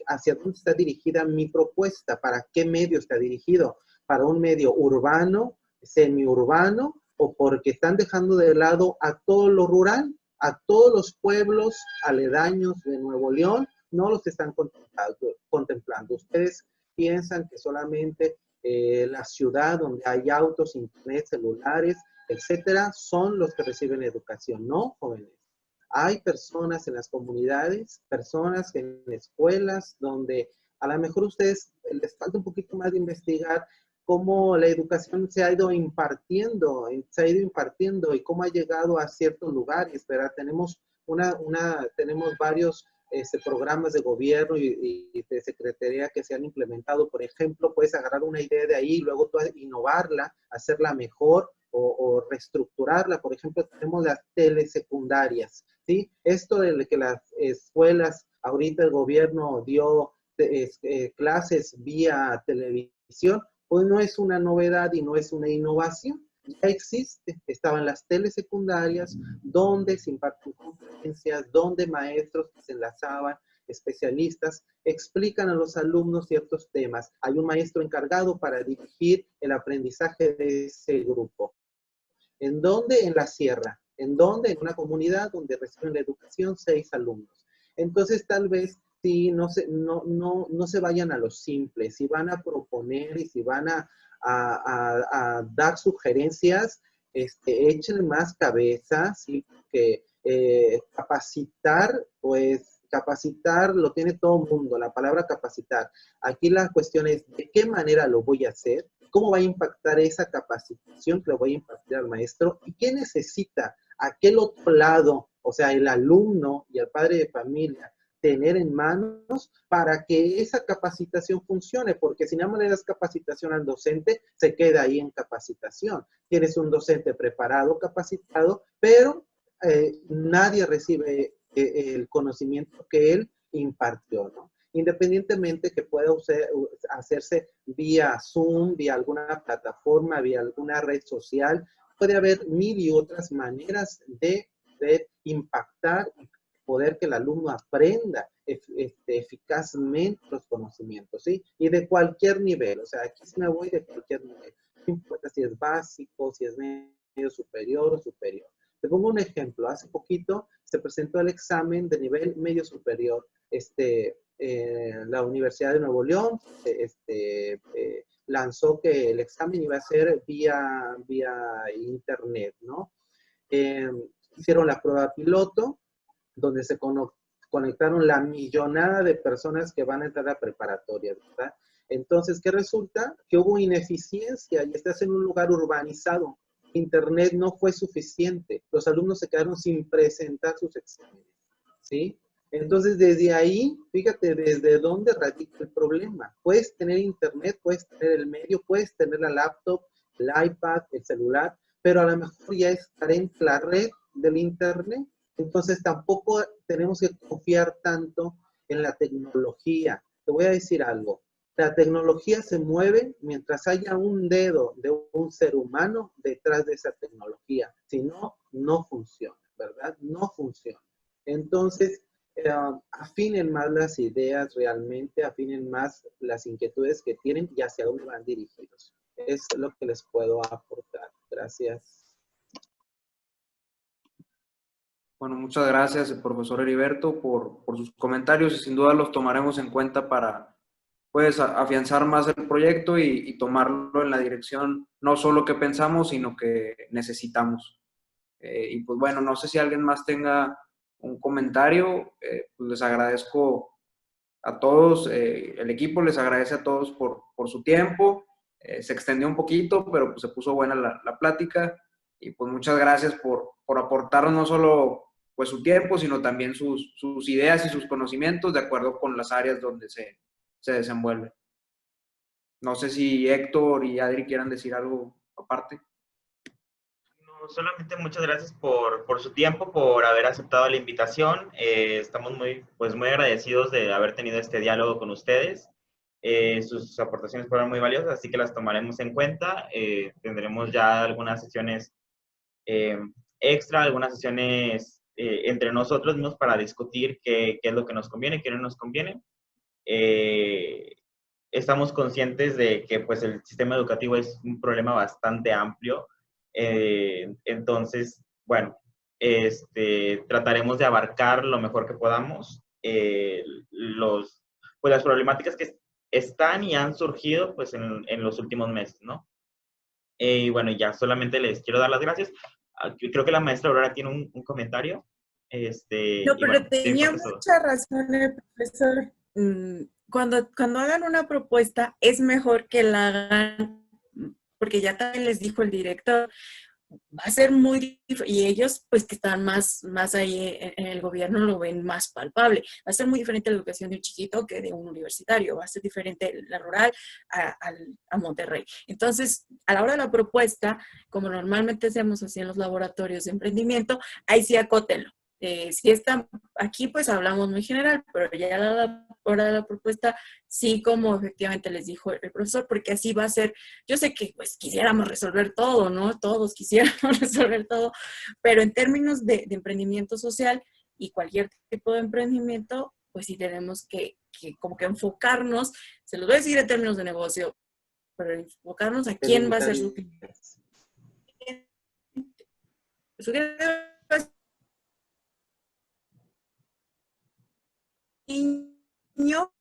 hacia dónde está dirigida mi propuesta, para qué medio está dirigido, para un medio urbano, semiurbano, o porque están dejando de lado a todo lo rural, a todos los pueblos aledaños de Nuevo León, no los están contemplando. Ustedes piensan que solamente la ciudad donde hay autos, internet, celulares, etcétera, son los que reciben educación. No, jóvenes. Hay personas en las comunidades, personas en escuelas donde a lo mejor a ustedes les falta un poquito más de investigar cómo la educación se ha ido impartiendo y cómo ha llegado a ciertos lugares, ¿verdad? Tenemos tenemos varios programas de gobierno y de secretaría que se han implementado. Por ejemplo, puedes agarrar una idea de ahí y luego tú innovarla, hacerla mejor o reestructurarla. Por ejemplo, tenemos las telesecundarias, ¿sí? Esto de que las escuelas, ahorita el gobierno dio clases vía televisión, pues no es una novedad y no es una innovación. Ya existe, estaban las telesecundarias donde se imparten conferencias, donde maestros que se enlazaban, especialistas, explican a los alumnos ciertos temas. Hay un maestro encargado para dirigir el aprendizaje de ese grupo. ¿En dónde? En la sierra. ¿En dónde? En una comunidad donde reciben la educación 6 alumnos. Entonces, tal vez, si no se vayan a lo simple, si van a proponer y si van a dar sugerencias, échenle más cabeza, ¿sí? Porque capacitar, pues capacitar lo tiene todo el mundo, la palabra capacitar. Aquí la cuestión es, ¿de qué manera lo voy a hacer? ¿Cómo va a impactar esa capacitación que le voy a impartir al maestro? ¿Y qué necesita aquel otro lado, o sea, el alumno y el padre de familia, tener en manos para que esa capacitación funcione? Porque si nada más le das capacitación al docente, se queda ahí en capacitación. Tienes un docente preparado, capacitado, pero nadie recibe el conocimiento que él impartió, ¿no? Independientemente que pueda hacerse vía Zoom, vía alguna plataforma, vía alguna red social, puede haber mil y otras maneras de impactar y poder que el alumno aprenda eficazmente los conocimientos, ¿sí? Y de cualquier nivel, o sea, aquí sí me voy de cualquier nivel. No importa si es básico, si es medio superior o superior. Te pongo un ejemplo. Hace poquito se presentó el examen de nivel medio superior. La Universidad de Nuevo León lanzó que el examen iba a ser vía internet, ¿no? Hicieron la prueba piloto, donde se conectaron la millonada de personas que van a entrar a preparatoria, ¿verdad? Entonces, ¿qué resulta? Que hubo ineficiencia y estás en un lugar urbanizado. Internet no fue suficiente. Los alumnos se quedaron sin presentar sus exámenes, ¿sí? Entonces, desde ahí, fíjate, desde dónde radica el problema. Puedes tener internet, puedes tener el medio, puedes tener la laptop, el iPad, el celular, pero a lo mejor ya es carente la red del internet. Entonces, tampoco tenemos que confiar tanto en la tecnología. Te voy a decir algo. La tecnología se mueve mientras haya un dedo de un ser humano detrás de esa tecnología. Si no, no funciona, ¿verdad? No funciona. Entonces, afinen más las ideas realmente, afinen más las inquietudes que tienen y hacia dónde van dirigidos. Es lo que les puedo aportar. Gracias. Bueno, muchas gracias, profesor Heriberto, por sus comentarios y sin duda los tomaremos en cuenta para, pues, afianzar más el proyecto y tomarlo en la dirección no solo que pensamos, sino que necesitamos. Y pues bueno, no sé si alguien más tenga un comentario, pues les agradezco a todos, el equipo les agradece a todos por su tiempo. Se extendió un poquito, pero pues se puso buena la plática y pues muchas gracias por aportarnos no solo pues su tiempo, sino también sus ideas y sus conocimientos de acuerdo con las áreas donde se desenvuelve. No sé si Héctor y Adri quieran decir algo aparte. No, solamente muchas gracias por su tiempo, por haber aceptado la invitación. Estamos muy agradecidos de haber tenido este diálogo con ustedes. Sus aportaciones fueron muy valiosas, así que las tomaremos en cuenta. Tendremos ya algunas sesiones extra, algunas sesiones entre nosotros mismos para discutir qué es lo que nos conviene, qué no nos conviene. Estamos conscientes de que pues, el sistema educativo es un problema bastante amplio. Entonces, bueno, trataremos de abarcar lo mejor que podamos pues, las problemáticas que están y han surgido pues, en los últimos meses, ¿no? Y bueno, ya solamente les quiero dar las gracias. Creo que la maestra Aurora tiene un comentario. No, Y pero bueno, tenía mucha razón el profesor. Cuando hagan una propuesta, es mejor que la hagan, porque ya también les dijo el director, va a ser muy y ellos pues que están más ahí en el gobierno lo ven más palpable. Va a ser muy diferente la educación de un chiquito que de un universitario, va a ser diferente la rural a Monterrey. Entonces, a la hora de la propuesta, como normalmente hacemos así en los laboratorios de emprendimiento, ahí sí acótenlo. Si están aquí, pues hablamos muy general, pero ya a la hora de la propuesta, sí, como efectivamente les dijo el profesor, porque así va a ser. Yo sé que pues quisiéramos resolver todo, ¿no? Todos quisiéramos resolver todo, pero en términos de emprendimiento social y cualquier tipo de emprendimiento, pues sí tenemos que como que enfocarnos, se los voy a decir en términos de negocio, pero enfocarnos a quién va a ser su cliente. Su cliente va a ser niño